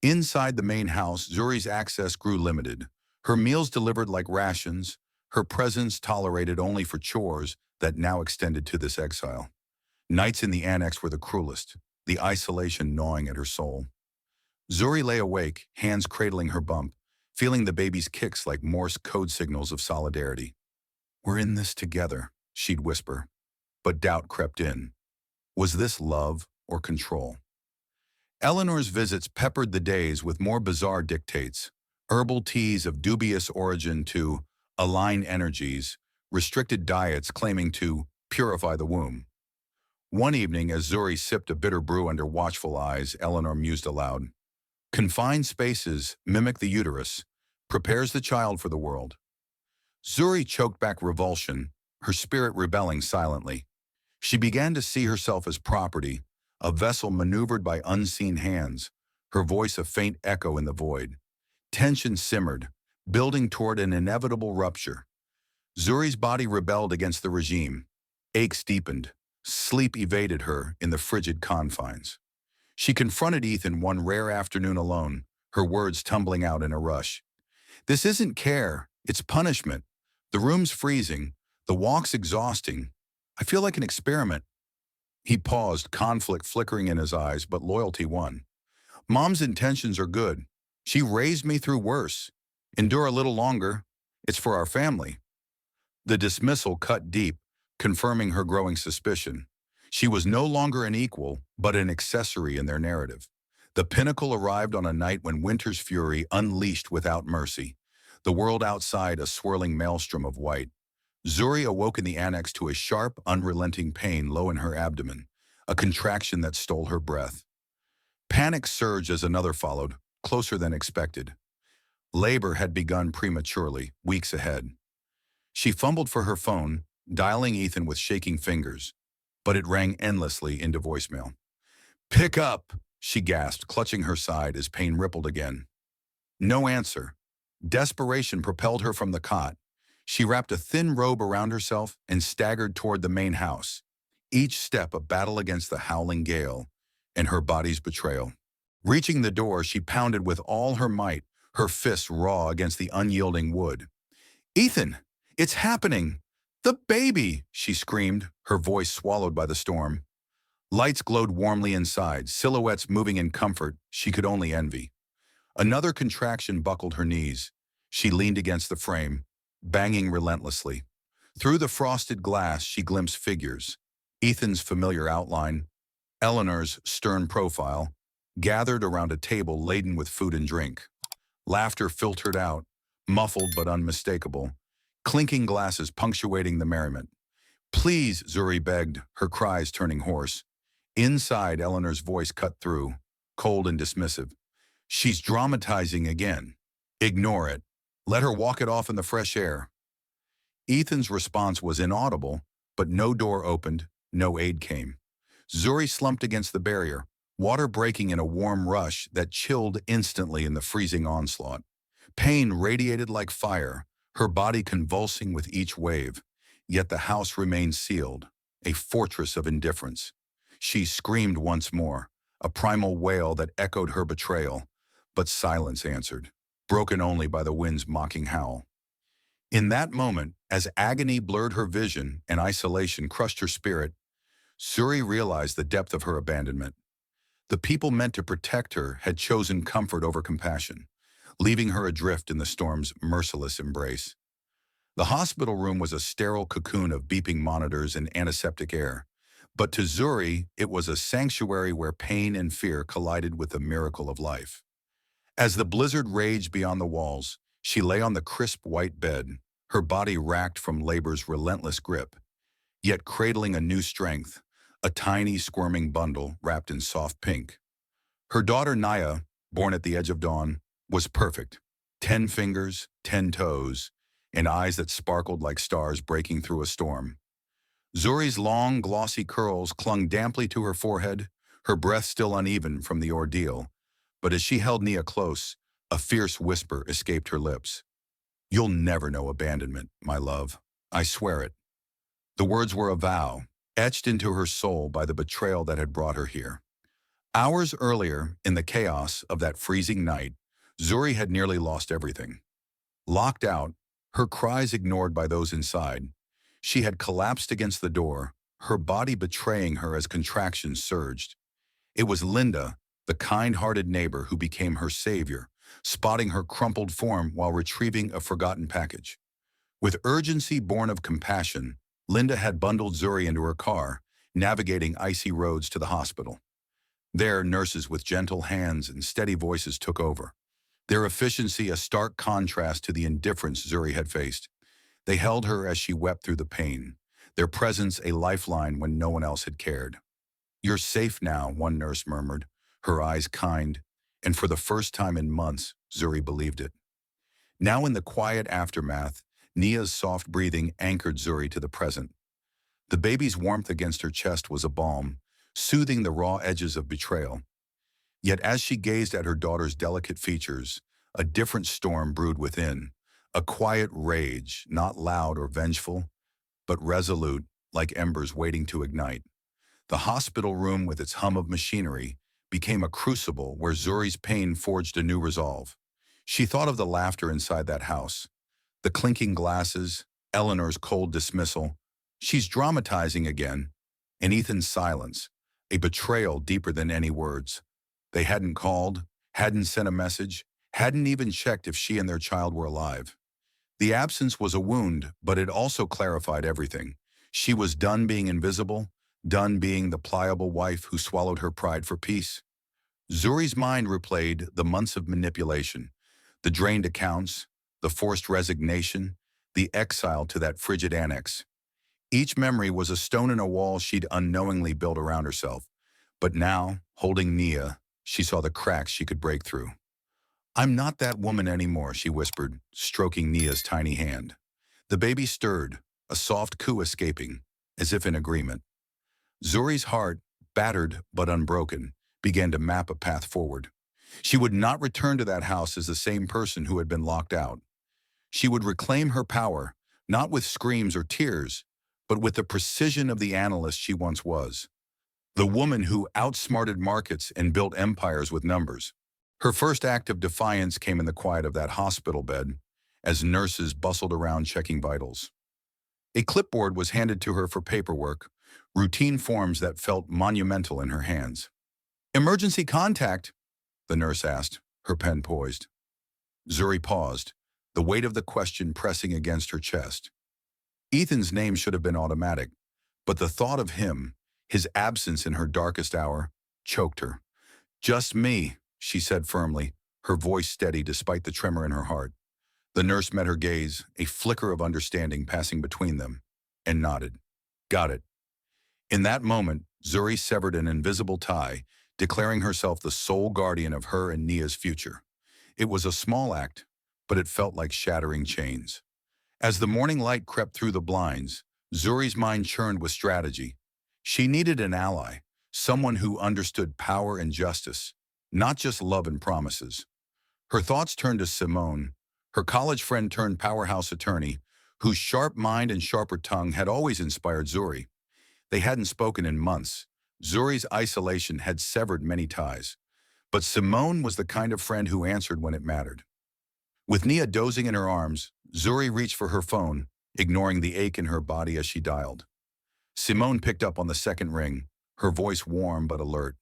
Inside the main house, Zuri's access grew limited. Her meals delivered like rations, her presence tolerated only for chores that now extended to this exile. Nights in the annex were the cruelest, the isolation gnawing at her soul. Zuri lay awake, hands cradling her bump, feeling the baby's kicks like Morse code signals of solidarity. "We're in this together," she'd whisper. But doubt crept in. Was this love or control? Eleanor's visits peppered the days with more bizarre dictates, herbal teas of dubious origin to align energies, restricted diets claiming to purify the womb. One evening, as Zuri sipped a bitter brew under watchful eyes, Eleanor mused aloud. "Confined spaces mimic the uterus, prepares the child for the world." Zuri choked back revulsion, her spirit rebelling silently. She began to see herself as property, a vessel maneuvered by unseen hands, her voice a faint echo in the void. Tension simmered, building toward an inevitable rupture. Zuri's body rebelled against the regime. Aches deepened. Sleep evaded her in the frigid confines. She confronted Ethan one rare afternoon alone, her words tumbling out in a rush. "This isn't care, it's punishment. The room's freezing, the walk's exhausting. I feel like an experiment." He paused, conflict flickering in his eyes, but loyalty won. "Mom's intentions are good. She raised me through worse. Endure a little longer. It's for our family." The dismissal cut deep, confirming her growing suspicion. She was no longer an equal, but an accessory in their narrative. The pinnacle arrived on a night when winter's fury unleashed without mercy, the world outside a swirling maelstrom of white. Zuri awoke in the annex to a sharp, unrelenting pain low in her abdomen, a contraction that stole her breath. Panic surged as another followed, closer than expected. Labor had begun prematurely, weeks ahead. She fumbled for her phone, dialing Ethan with shaking fingers, but it rang endlessly into voicemail. "Pick up," she gasped, clutching her side as pain rippled again. No answer. Desperation propelled her from the cot. She wrapped a thin robe around herself and staggered toward the main house, each step a battle against the howling gale and her body's betrayal. Reaching the door, she pounded with all her might, her fists raw against the unyielding wood. "Ethan, it's happening! The baby!" she screamed, her voice swallowed by the storm. Lights glowed warmly inside, silhouettes moving in comfort she could only envy. Another contraction buckled her knees. She leaned against the frame, banging relentlessly. Through the frosted glass, she glimpsed figures, Ethan's familiar outline, Eleanor's stern profile, gathered around a table laden with food and drink. Laughter filtered out, muffled but unmistakable, clinking glasses punctuating the merriment. "Please," Zuri begged, her cries turning hoarse. Inside, Eleanor's voice cut through, cold and dismissive. "She's dramatizing again. Ignore it. Let her walk it off in the fresh air." Ethan's response was inaudible, but no door opened, no aid came. Zuri slumped against the barrier, water breaking in a warm rush that chilled instantly in the freezing onslaught. Pain radiated like fire, her body convulsing with each wave. Yet the house remained sealed, a fortress of indifference. She screamed once more, a primal wail that echoed her betrayal, but silence answered, broken only by the wind's mocking howl. In that moment, as agony blurred her vision and isolation crushed her spirit, Suri realized the depth of her abandonment. The people meant to protect her had chosen comfort over compassion, leaving her adrift in the storm's merciless embrace. The hospital room was a sterile cocoon of beeping monitors and antiseptic air, but to Zuri, it was a sanctuary where pain and fear collided with the miracle of life. As the blizzard raged beyond the walls, she lay on the crisp white bed, her body racked from labor's relentless grip, yet cradling a new strength, a tiny squirming bundle wrapped in soft pink. Her daughter Naya, born at the edge of dawn, was perfect. 10 fingers, 10 toes, and eyes that sparkled like stars breaking through a storm. Zuri's long, glossy curls clung damply to her forehead, her breath still uneven from the ordeal. But as she held Nia close, a fierce whisper escaped her lips. "You'll never know abandonment, my love. I swear it." The words were a vow, etched into her soul by the betrayal that had brought her here. Hours earlier, in the chaos of that freezing night, Zuri had nearly lost everything. Locked out, her cries ignored by those inside, she had collapsed against the door, her body betraying her as contractions surged. It was Linda, the kind-hearted neighbor, who became her savior, spotting her crumpled form while retrieving a forgotten package. With urgency born of compassion, Linda had bundled Zuri into her car, navigating icy roads to the hospital. There, nurses with gentle hands and steady voices took over, their efficiency a stark contrast to the indifference Zuri had faced. They held her as she wept through the pain, their presence a lifeline when no one else had cared. "You're safe now," one nurse murmured, her eyes kind, and for the first time in months, Zuri believed it. Now in the quiet aftermath, Nia's soft breathing anchored Zuri to the present. The baby's warmth against her chest was a balm, soothing the raw edges of betrayal. Yet as she gazed at her daughter's delicate features, a different storm brewed within, a quiet rage, not loud or vengeful, but resolute, like embers waiting to ignite. The hospital room with its hum of machinery became a crucible where Zuri's pain forged a new resolve. She thought of the laughter inside that house, the clinking glasses, Eleanor's cold dismissal. "She's dramatizing again," and Ethan's silence, a betrayal deeper than any words. They hadn't called, hadn't sent a message, hadn't even checked if she and their child were alive. The absence was a wound, but it also clarified everything. She was done being invisible, done being the pliable wife who swallowed her pride for peace. Zuri's mind replayed the months of manipulation, the drained accounts, the forced resignation, the exile to that frigid annex. Each memory was a stone in a wall she'd unknowingly built around herself. But now, holding Nia, she saw the cracks she could break through. "I'm not that woman anymore," she whispered, stroking Nia's tiny hand. The baby stirred, a soft coo escaping, as if in agreement. Zuri's heart, battered but unbroken, began to map a path forward. She would not return to that house as the same person who had been locked out. She would reclaim her power, not with screams or tears, but with the precision of the analyst she once was. The woman who outsmarted markets and built empires with numbers. Her first act of defiance came in the quiet of that hospital bed, as nurses bustled around checking vitals. A clipboard was handed to her for paperwork, routine forms that felt monumental in her hands. "Emergency contact?" the nurse asked, her pen poised. Zuri paused, the weight of the question pressing against her chest. Ethan's name should have been automatic, But the thought of him, his absence in her darkest hour, choked her. "Just me," she said firmly, her voice steady despite the tremor in her heart. The nurse met her gaze, a flicker of understanding passing between them, and nodded. "Got it." In that moment, Zuri severed an invisible tie, declaring herself the sole guardian of her and Nia's future. It was a small act, but it felt like shattering chains. As the morning light crept through the blinds, Zuri's mind churned with strategy. She needed an ally, someone who understood power and justice, not just love and promises. Her thoughts turned to Simone, her college friend turned powerhouse attorney, whose sharp mind and sharper tongue had always inspired Zuri. They hadn't spoken in months. Zuri's isolation had severed many ties. But Simone was the kind of friend who answered when it mattered. With Nia dozing in her arms, Zuri reached for her phone, ignoring the ache in her body as she dialed. Simone picked up on the second ring, her voice warm but alert.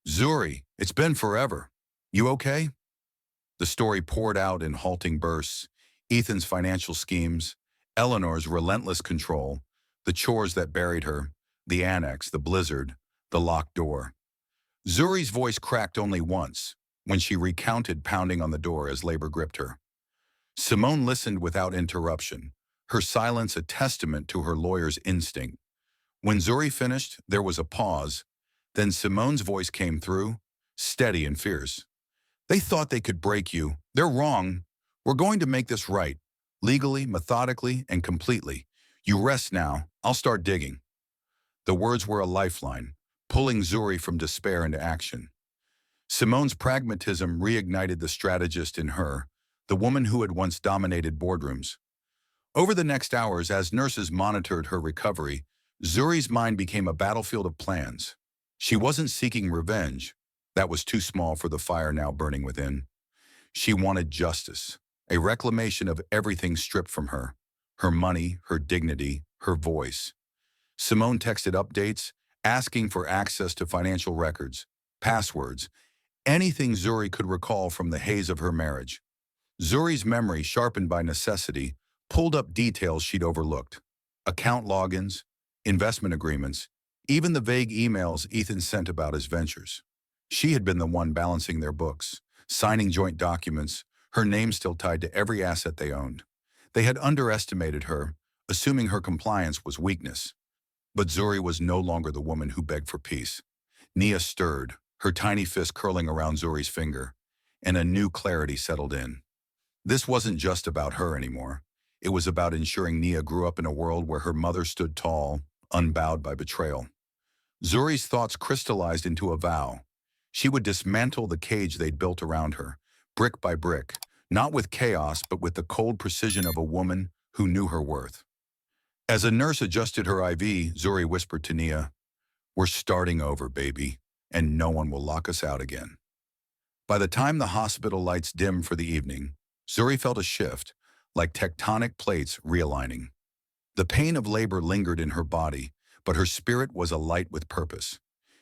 "Zuri, it's been forever. You okay?" The story poured out in halting bursts: Ethan's financial schemes, Eleanor's relentless control, the chores that buried her, the annex, the blizzard, the locked door. Zuri's voice cracked only once, when she recounted pounding on the door as labor gripped her. Simone listened without interruption, her silence a testament to her lawyer's instinct. When Zuri finished, there was a pause. Then Simone's voice came through, steady and fierce. "They thought they could break you. They're wrong. We're going to make this right, legally, methodically, and completely. You rest now. I'll start digging." The words were a lifeline, pulling Zuri from despair into action. Simone's pragmatism reignited the strategist in her, the woman who had once dominated boardrooms. Over the next hours, as nurses monitored her recovery, Zuri's mind became a battlefield of plans. She wasn't seeking revenge. That was too small for the fire now burning within. She wanted justice, a reclamation of everything stripped from her: her money, her dignity, her voice. Simone texted updates, asking for access to financial records, passwords, anything Zuri could recall from the haze of her marriage. Zuri's memory, sharpened by necessity, pulled up details she'd overlooked: account logins, investment agreements, even the vague emails Ethan sent about his ventures. She had been the one balancing their books, signing joint documents, her name still tied to every asset they owned. They had underestimated her, assuming her compliance was weakness. But Zuri was no longer the woman who begged for peace. Nia stirred, her tiny fist curling around Zuri's finger, and a new clarity settled in. This wasn't just about her anymore. It was about ensuring Nia grew up in a world where her mother stood tall, unbowed by betrayal. Zuri's thoughts crystallized into a vow. She would dismantle the cage they'd built around her, brick by brick, not with chaos but with the cold precision of a woman who knew her worth. As a nurse adjusted her IV, Zuri whispered to Nia, "We're starting over, baby, and no one will lock us out again." By the time the hospital lights dimmed for the evening, Zuri felt a shift, like tectonic plates realigning. The pain of labor lingered in her body, but her spirit was alight with purpose.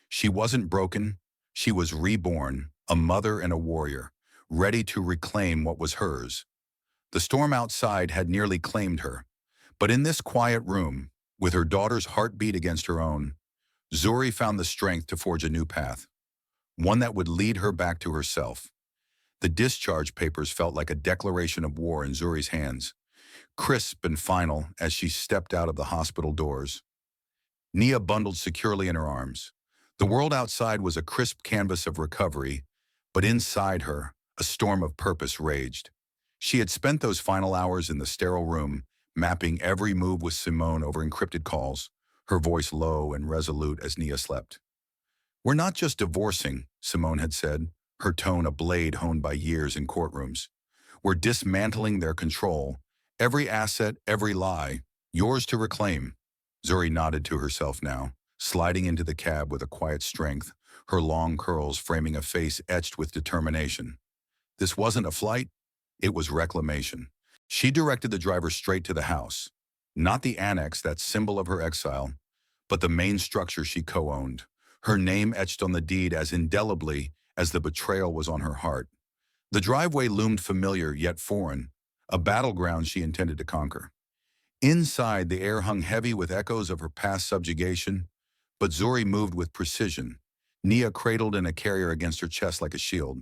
She wasn't broken, she was reborn, a mother and a warrior, ready to reclaim what was hers. The storm outside had nearly claimed her, but in this quiet room, with her daughter's heartbeat against her own, Zuri found the strength to forge a new path, one that would lead her back to herself. The discharge papers felt like a declaration of war in Zuri's hands, crisp and final as she stepped out of the hospital doors. Nia bundled securely in her arms. The world outside was a crisp canvas of recovery, but inside her, a storm of purpose raged. She had spent those final hours in the sterile room, mapping every move with Simone over encrypted calls, her voice low and resolute as Nia slept. "We're not just divorcing," Simone had said, her tone a blade honed by years in courtrooms. "We're dismantling their control. Every asset, every lie, yours to reclaim." Zuri nodded to herself now, sliding into the cab with a quiet strength, her long curls framing a face etched with determination. This wasn't a flight, it was reclamation. She directed the driver straight to the house, not the annex, that symbol of her exile, but the main structure she co-owned, her name etched on the deed as indelibly as the betrayal was on her heart. The driveway loomed familiar yet foreign, a battleground she intended to conquer. Inside, the air hung heavy with echoes of her past subjugation, but Zuri moved with precision, Nia cradled in a carrier against her chest like a shield.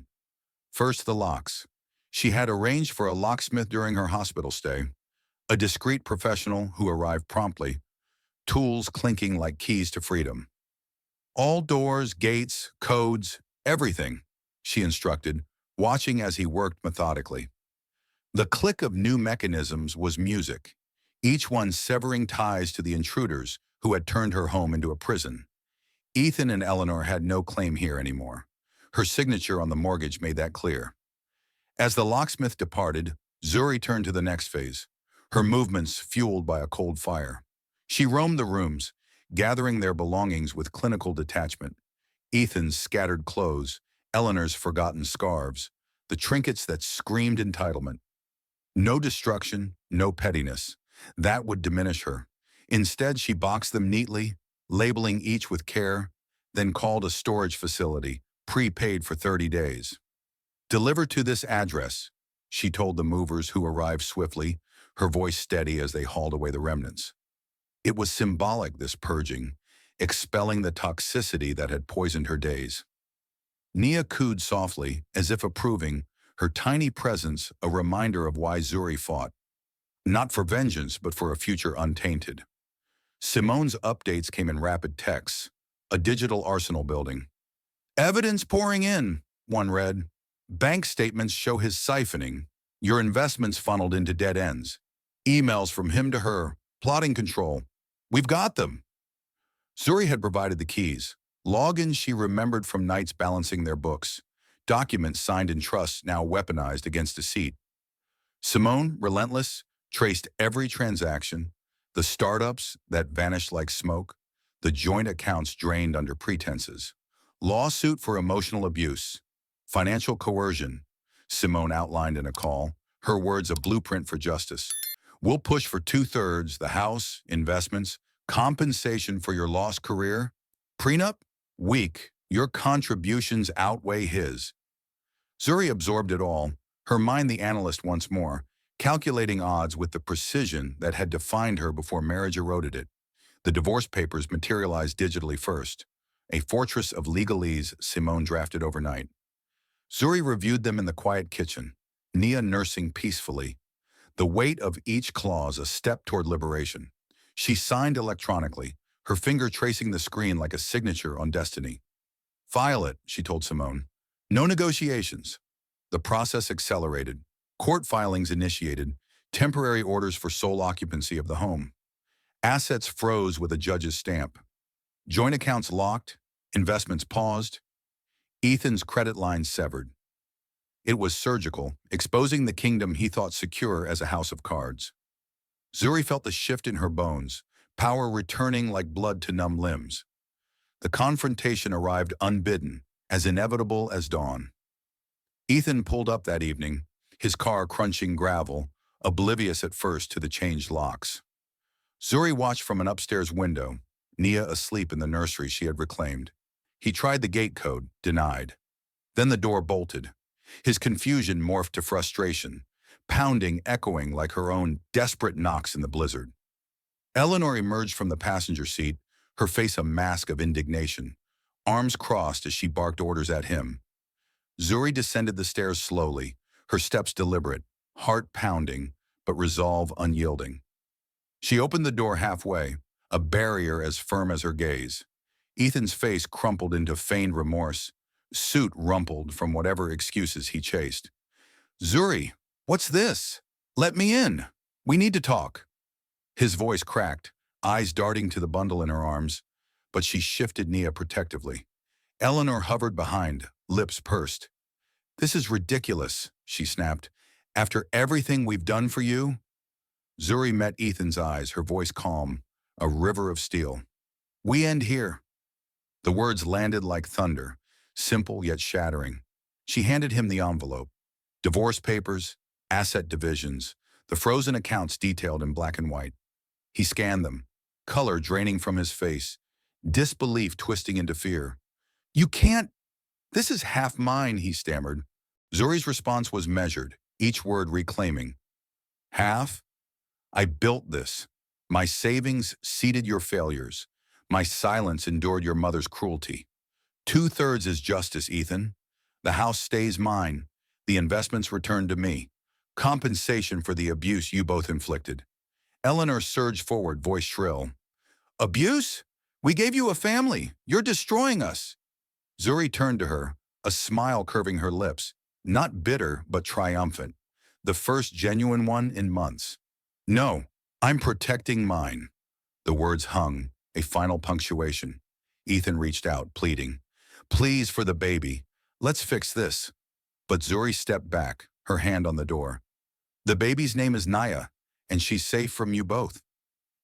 First, the locks. She had arranged for a locksmith during her hospital stay, a discreet professional who arrived promptly, tools clinking like keys to freedom. All doors, gates, codes, everything, she instructed, watching as he worked methodically. The click of new mechanisms was music, each one severing ties to the intruders who had turned her home into a prison. Ethan and Eleanor had no claim here anymore. Her signature on the mortgage made that clear. As the locksmith departed, Zuri turned to the next phase, her movements fueled by a cold fire. She roamed the rooms, gathering their belongings with clinical detachment. Ethan's scattered clothes, Eleanor's forgotten scarves, the trinkets that screamed entitlement. No destruction, no pettiness. That would diminish her. Instead, she boxed them neatly, labeling each with care, then called a storage facility, prepaid for 30 days. "Deliver to this address," she told the movers who arrived swiftly, her voice steady as they hauled away the remnants. It was symbolic, this purging, expelling the toxicity that had poisoned her days. Nia cooed softly, as if approving, her tiny presence a reminder of why Zuri fought. Not for vengeance, but for a future untainted. Simone's updates came in rapid texts, a digital arsenal building. "Evidence pouring in," one read. "Bank statements show his siphoning. Your investments funneled into dead ends. Emails from him to her, plotting control. We've got them." Zuri had provided the keys. Logins she remembered from nights balancing their books. Documents signed in trusts now weaponized against deceit. Simone, relentless, traced every transaction, the startups that vanished like smoke, the joint accounts drained under pretenses. Lawsuit for emotional abuse, financial coercion, Simone outlined in a call, her words a blueprint for justice. "We'll push for 2/3, the house, investments, compensation for your lost career. Prenup? Weak. Your contributions outweigh his." Zuri absorbed it all, her mind the analyst once more, calculating odds with the precision that had defined her before marriage eroded it. The divorce papers materialized digitally first, a fortress of legalese Simone drafted overnight. Zuri reviewed them in the quiet kitchen, Nia nursing peacefully, the weight of each clause a step toward liberation. She signed electronically, her finger tracing the screen like a signature on destiny. "File it," she told Simone. "No negotiations." The process accelerated. Court filings initiated, temporary orders for sole occupancy of the home. Assets froze with a judge's stamp. Joint accounts locked, investments paused. Ethan's credit line severed. It was surgical, exposing the kingdom he thought secure as a house of cards. Zuri felt the shift in her bones, power returning like blood to numb limbs. The confrontation arrived unbidden, as inevitable as dawn. Ethan pulled up that evening, his car crunching gravel, oblivious at first to the changed locks. Zuri watched from an upstairs window, Nia asleep in the nursery she had reclaimed. He tried the gate code, denied. Then the door bolted. His confusion morphed to frustration, pounding, echoing like her own desperate knocks in the blizzard. Eleanor emerged from the passenger seat, her face a mask of indignation, arms crossed as she barked orders at him. Zuri descended the stairs slowly, her steps deliberate, heart pounding, but resolve unyielding. She opened the door halfway, a barrier as firm as her gaze. Ethan's face crumpled into feigned remorse, suit rumpled from whatever excuses he chased. "Zuri, what's this? Let me in. We need to talk." His voice cracked, eyes darting to the bundle in her arms, but she shifted Nia protectively. Eleanor hovered behind, lips pursed. "This is ridiculous," she snapped. "After everything we've done for you?" Zuri met Ethan's eyes, her voice calm, a river of steel. "We end here." The words landed like thunder, simple yet shattering. She handed him the envelope. Divorce papers, asset divisions, the frozen accounts detailed in black and white. He scanned them, color draining from his face, disbelief twisting into fear. "You can't. This is half mine," he stammered. Zuri's response was measured, each word reclaiming. "Half? I built this. My savings seeded your failures. My silence endured your mother's cruelty. Two-thirds is justice, Ethan. The house stays mine. The investments returned to me. Compensation for the abuse you both inflicted. Eleanor surged forward, voice shrill. Abuse? We gave you a family. You're destroying us. Zuri turned to her, a smile curving her lips, not bitter but triumphant, the first genuine one in months. No, I'm protecting mine. The words hung, a final punctuation. Ethan reached out, pleading. Please, for the baby. Let's fix this. But Zuri stepped back, her hand on the door. The baby's name is Naya, and she's safe from you both.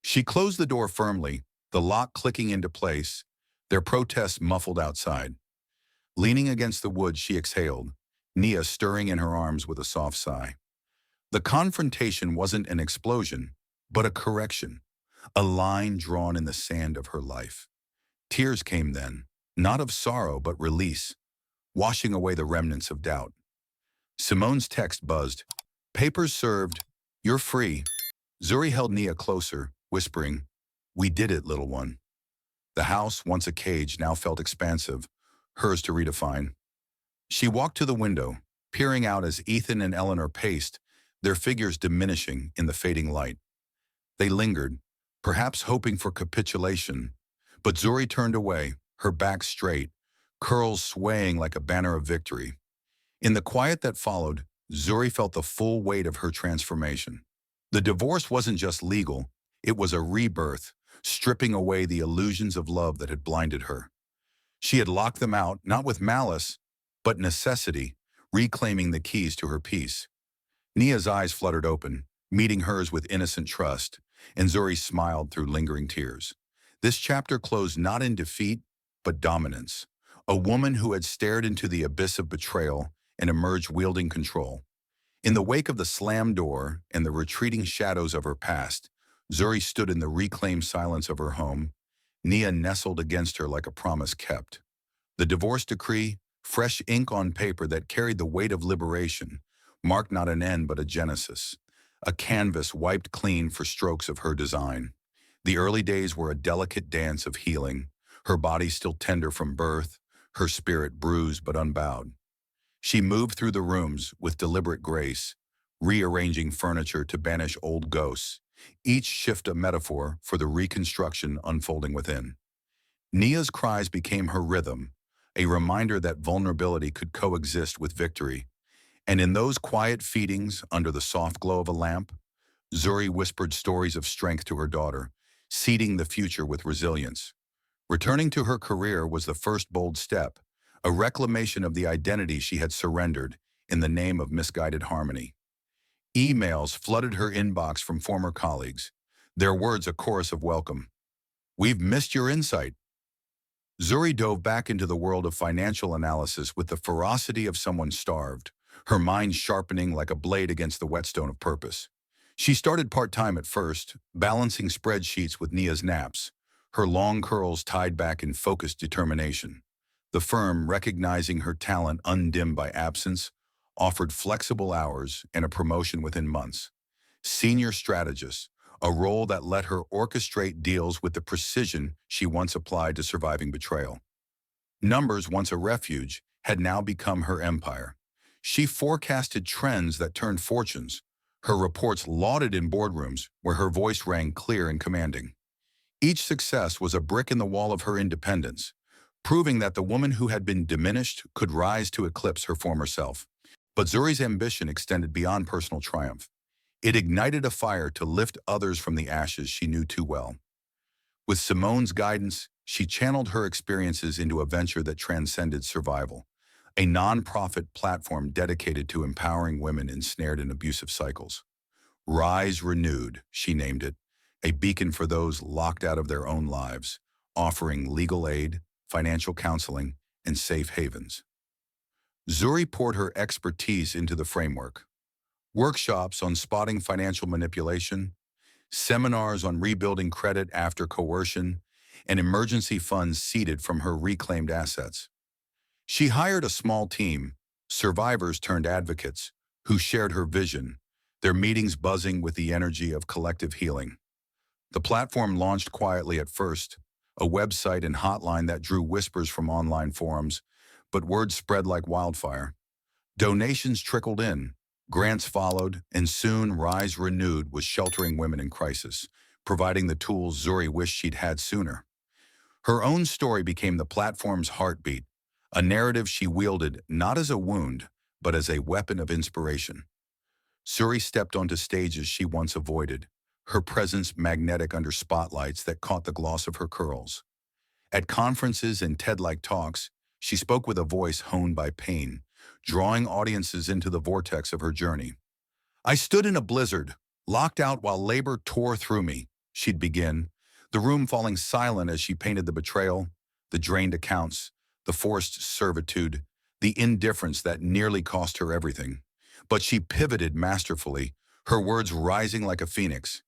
She closed the door firmly, the lock clicking into place, their protests muffled outside. Leaning against the wood, she exhaled, Nia stirring in her arms with a soft sigh. The confrontation wasn't an explosion, but a correction, a line drawn in the sand of her life. Tears came then, not of sorrow but release, washing away the remnants of doubt. Simone's text buzzed. Papers served. You're free. Zuri held Nia closer, whispering, We did it, little one. The house, once a cage, now felt expansive, hers to redefine. She walked to the window, peering out as Ethan and Eleanor paced, their figures diminishing in the fading light. They lingered, perhaps hoping for capitulation, but Zuri turned away, her back straight, curls swaying like a banner of victory. In the quiet that followed, Zuri felt the full weight of her transformation. The divorce wasn't just legal, it was a rebirth, stripping away the illusions of love that had blinded her. She had locked them out, not with malice, but necessity, reclaiming the keys to her peace. Nia's eyes fluttered open, meeting hers with innocent trust, and Zuri smiled through lingering tears. This chapter closed not in defeat, but dominance. A woman who had stared into the abyss of betrayal and emerged wielding control. In the wake of the slammed door and the retreating shadows of her past, Zuri stood in the reclaimed silence of her home, Nia nestled against her like a promise kept. The divorce decree, fresh ink on paper that carried the weight of liberation, marked not an end but a genesis, a canvas wiped clean for strokes of her design. The early days were a delicate dance of healing, her body still tender from birth, her spirit bruised but unbowed. She moved through the rooms with deliberate grace, rearranging furniture to banish old ghosts, each shift a metaphor for the reconstruction unfolding within. Nia's cries became her rhythm, a reminder that vulnerability could coexist with victory. And in those quiet feedings under the soft glow of a lamp, Zuri whispered stories of strength to her daughter, seeding the future with resilience. Returning to her career was the first bold step, a reclamation of the identity she had surrendered in the name of misguided harmony. Emails flooded her inbox from former colleagues, their words a chorus of welcome. We've missed your insight. Zuri dove back into the world of financial analysis with the ferocity of someone starved, her mind sharpening like a blade against the whetstone of purpose. She started part-time at first, balancing spreadsheets with Nia's naps, her long curls tied back in focused determination. The firm, recognizing her talent undimmed by absence, offered flexible hours and a promotion within months. Senior strategist, a role that let her orchestrate deals with the precision she once applied to surviving betrayal. Numbers, once a refuge, had now become her empire. She forecasted trends that turned fortunes, her reports lauded in boardrooms where her voice rang clear and commanding. Each success was a brick in the wall of her independence, proving that the woman who had been diminished could rise to eclipse her former self. But Zuri's ambition extended beyond personal triumph. It ignited a fire to lift others from the ashes she knew too well. With Simone's guidance, she channeled her experiences into a venture that transcended survival, a non-profit platform dedicated to empowering women ensnared in abusive cycles. Rise Renewed, she named it, a beacon for those locked out of their own lives, offering legal aid, financial counseling, and safe havens. Zuri poured her expertise into the framework. Workshops on spotting financial manipulation, seminars on rebuilding credit after coercion, and emergency funds seeded from her reclaimed assets. She hired a small team, survivors turned advocates, who shared her vision, their meetings buzzing with the energy of collective healing. The platform launched quietly at first, a website and hotline that drew whispers from online forums, but word spread like wildfire. Donations trickled in, grants followed, and soon Rise Renewed was sheltering women in crisis, providing the tools Zuri wished she'd had sooner. Her own story became the platform's heartbeat, a narrative she wielded not as a wound, but as a weapon of inspiration. Zuri stepped onto stages she once avoided, her presence magnetic under spotlights that caught the gloss of her curls. At conferences and TED-like talks, she spoke with a voice honed by pain, drawing audiences into the vortex of her journey. I stood in a blizzard, locked out while labor tore through me, she'd begin, the room falling silent as she painted the betrayal, the drained accounts, the forced servitude, the indifference that nearly cost her everything. But she pivoted masterfully, her words rising like a phoenix.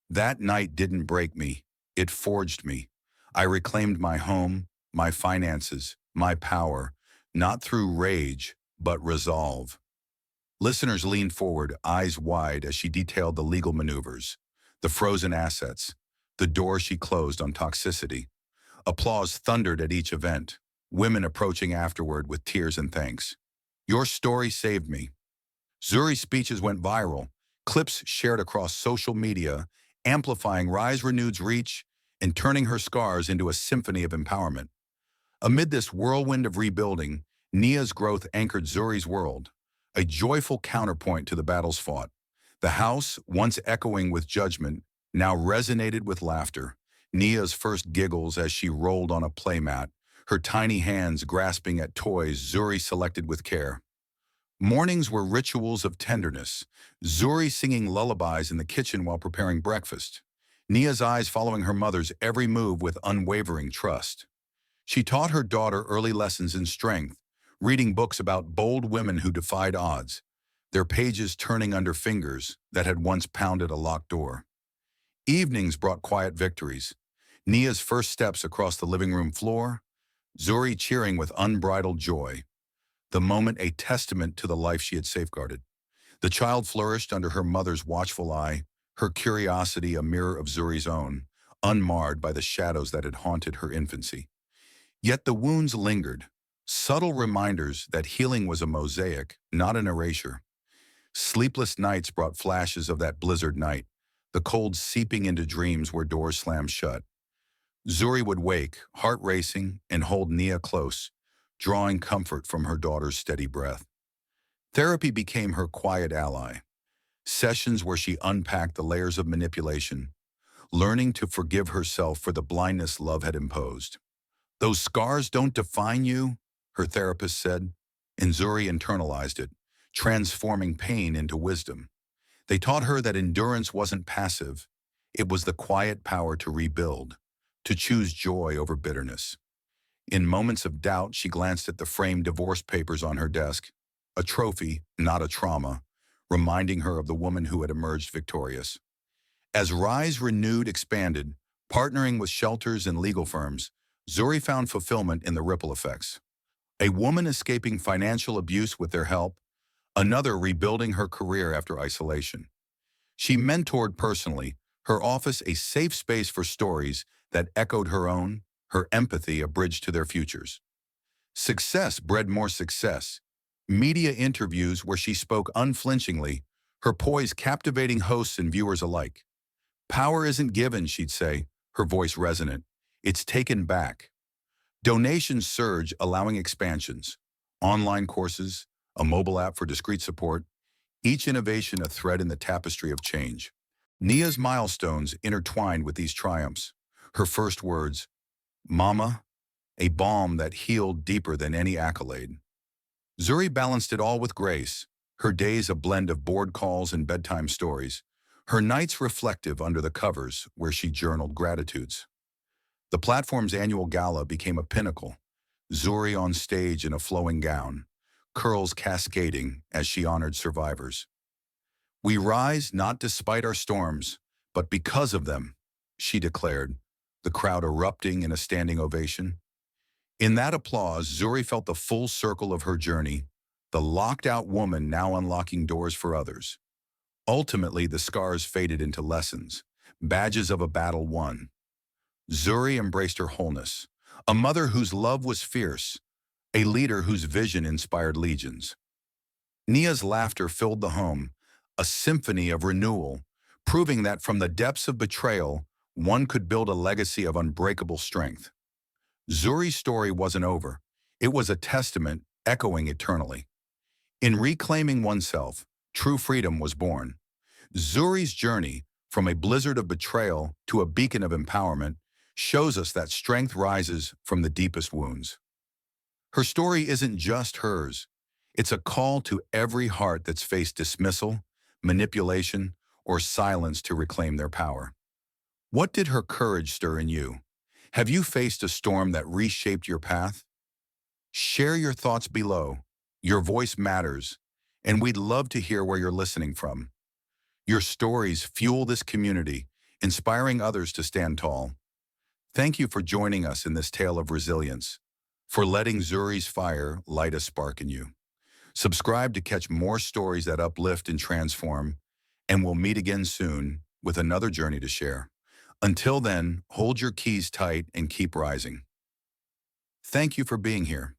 That night didn't break me, it forged me. I reclaimed my home, my finances, my power, not through rage, but resolve. Listeners leaned forward, eyes wide, as she detailed the legal maneuvers, the frozen assets, the door she closed on toxicity. Applause thundered at each event, women approaching afterward with tears and thanks. Your story saved me. Zuri's speeches went viral, clips shared across social media, amplifying Rise Renewed's reach and turning her scars into a symphony of empowerment. Amid this whirlwind of rebuilding, Nia's growth anchored Zuri's world, a joyful counterpoint to the battles fought. The house, once echoing with judgment, now resonated with laughter. Nia's first giggles as she rolled on a playmat, her tiny hands grasping at toys Zuri selected with care. Mornings were rituals of tenderness, Zuri singing lullabies in the kitchen while preparing breakfast, Nia's eyes following her mother's every move with unwavering trust. She taught her daughter early lessons in strength, reading books about bold women who defied odds, their pages turning under fingers that had once pounded a locked door. Evenings brought quiet victories, Nia's first steps across the living room floor, Zuri cheering with unbridled joy, the moment a testament to the life she had safeguarded. The child flourished under her mother's watchful eye, her curiosity a mirror of Zuri's own, unmarred by the shadows that had haunted her infancy. Yet the wounds lingered, subtle reminders that healing was a mosaic, not an erasure. Sleepless nights brought flashes of that blizzard night, the cold seeping into dreams where doors slammed shut. Zuri would wake, heart racing, and hold Nia close, drawing comfort from her daughter's steady breath. Therapy became her quiet ally, sessions where she unpacked the layers of manipulation, learning to forgive herself for the blindness love had imposed. Those scars don't define you, her therapist said, and Zuri internalized it, transforming pain into wisdom. They taught her that endurance wasn't passive, it was the quiet power to rebuild, to choose joy over bitterness. In moments of doubt, she glanced at the framed divorce papers on her desk, a trophy, not a trauma, reminding her of the woman who had emerged victorious. As Rise Renewed expanded, partnering with shelters and legal firms, Zuri found fulfillment in the ripple effects. A woman escaping financial abuse with their help, another rebuilding her career after isolation. She mentored personally, her office a safe space for stories that echoed her own, her empathy a bridge to their futures. Success bred more success. Media interviews where she spoke unflinchingly, her poise captivating hosts and viewers alike. Power isn't given, she'd say, her voice resonant. It's taken back. Donations surge, allowing expansions. Online courses, a mobile app for discreet support, each innovation a thread in the tapestry of change. Nia's milestones intertwined with these triumphs. Her first words, Mama, a balm that healed deeper than any accolade. Zuri balanced it all with grace, her days a blend of board calls and bedtime stories, her nights reflective under the covers where she journaled gratitudes. The platform's annual gala became a pinnacle, Zuri on stage in a flowing gown, curls cascading as she honored survivors. We rise not despite our storms, but because of them, she declared, the crowd erupting in a standing ovation. In that applause, Zuri felt the full circle of her journey, the locked-out woman now unlocking doors for others. Ultimately, the scars faded into lessons, badges of a battle won. Zuri embraced her wholeness, a mother whose love was fierce, a leader whose vision inspired legions. Nia's laughter filled the home, a symphony of renewal, proving that from the depths of betrayal, one could build a legacy of unbreakable strength. Zuri's story wasn't over. It was a testament echoing eternally. In reclaiming oneself, true freedom was born. Zuri's journey, from a blizzard of betrayal to a beacon of empowerment, shows us that strength rises from the deepest wounds. Her story isn't just hers. It's a call to every heart that's faced dismissal, manipulation, or silence to reclaim their power. What did her courage stir in you? Have you faced a storm that reshaped your path? Share your thoughts below. Your voice matters, and we'd love to hear where you're listening from. Your stories fuel this community, inspiring others to stand tall. Thank you for joining us in this tale of resilience, for letting Zuri's fire light a spark in you. Subscribe to catch more stories that uplift and transform, and we'll meet again soon with another journey to share. Until then, hold your keys tight and keep rising. Thank you for being here.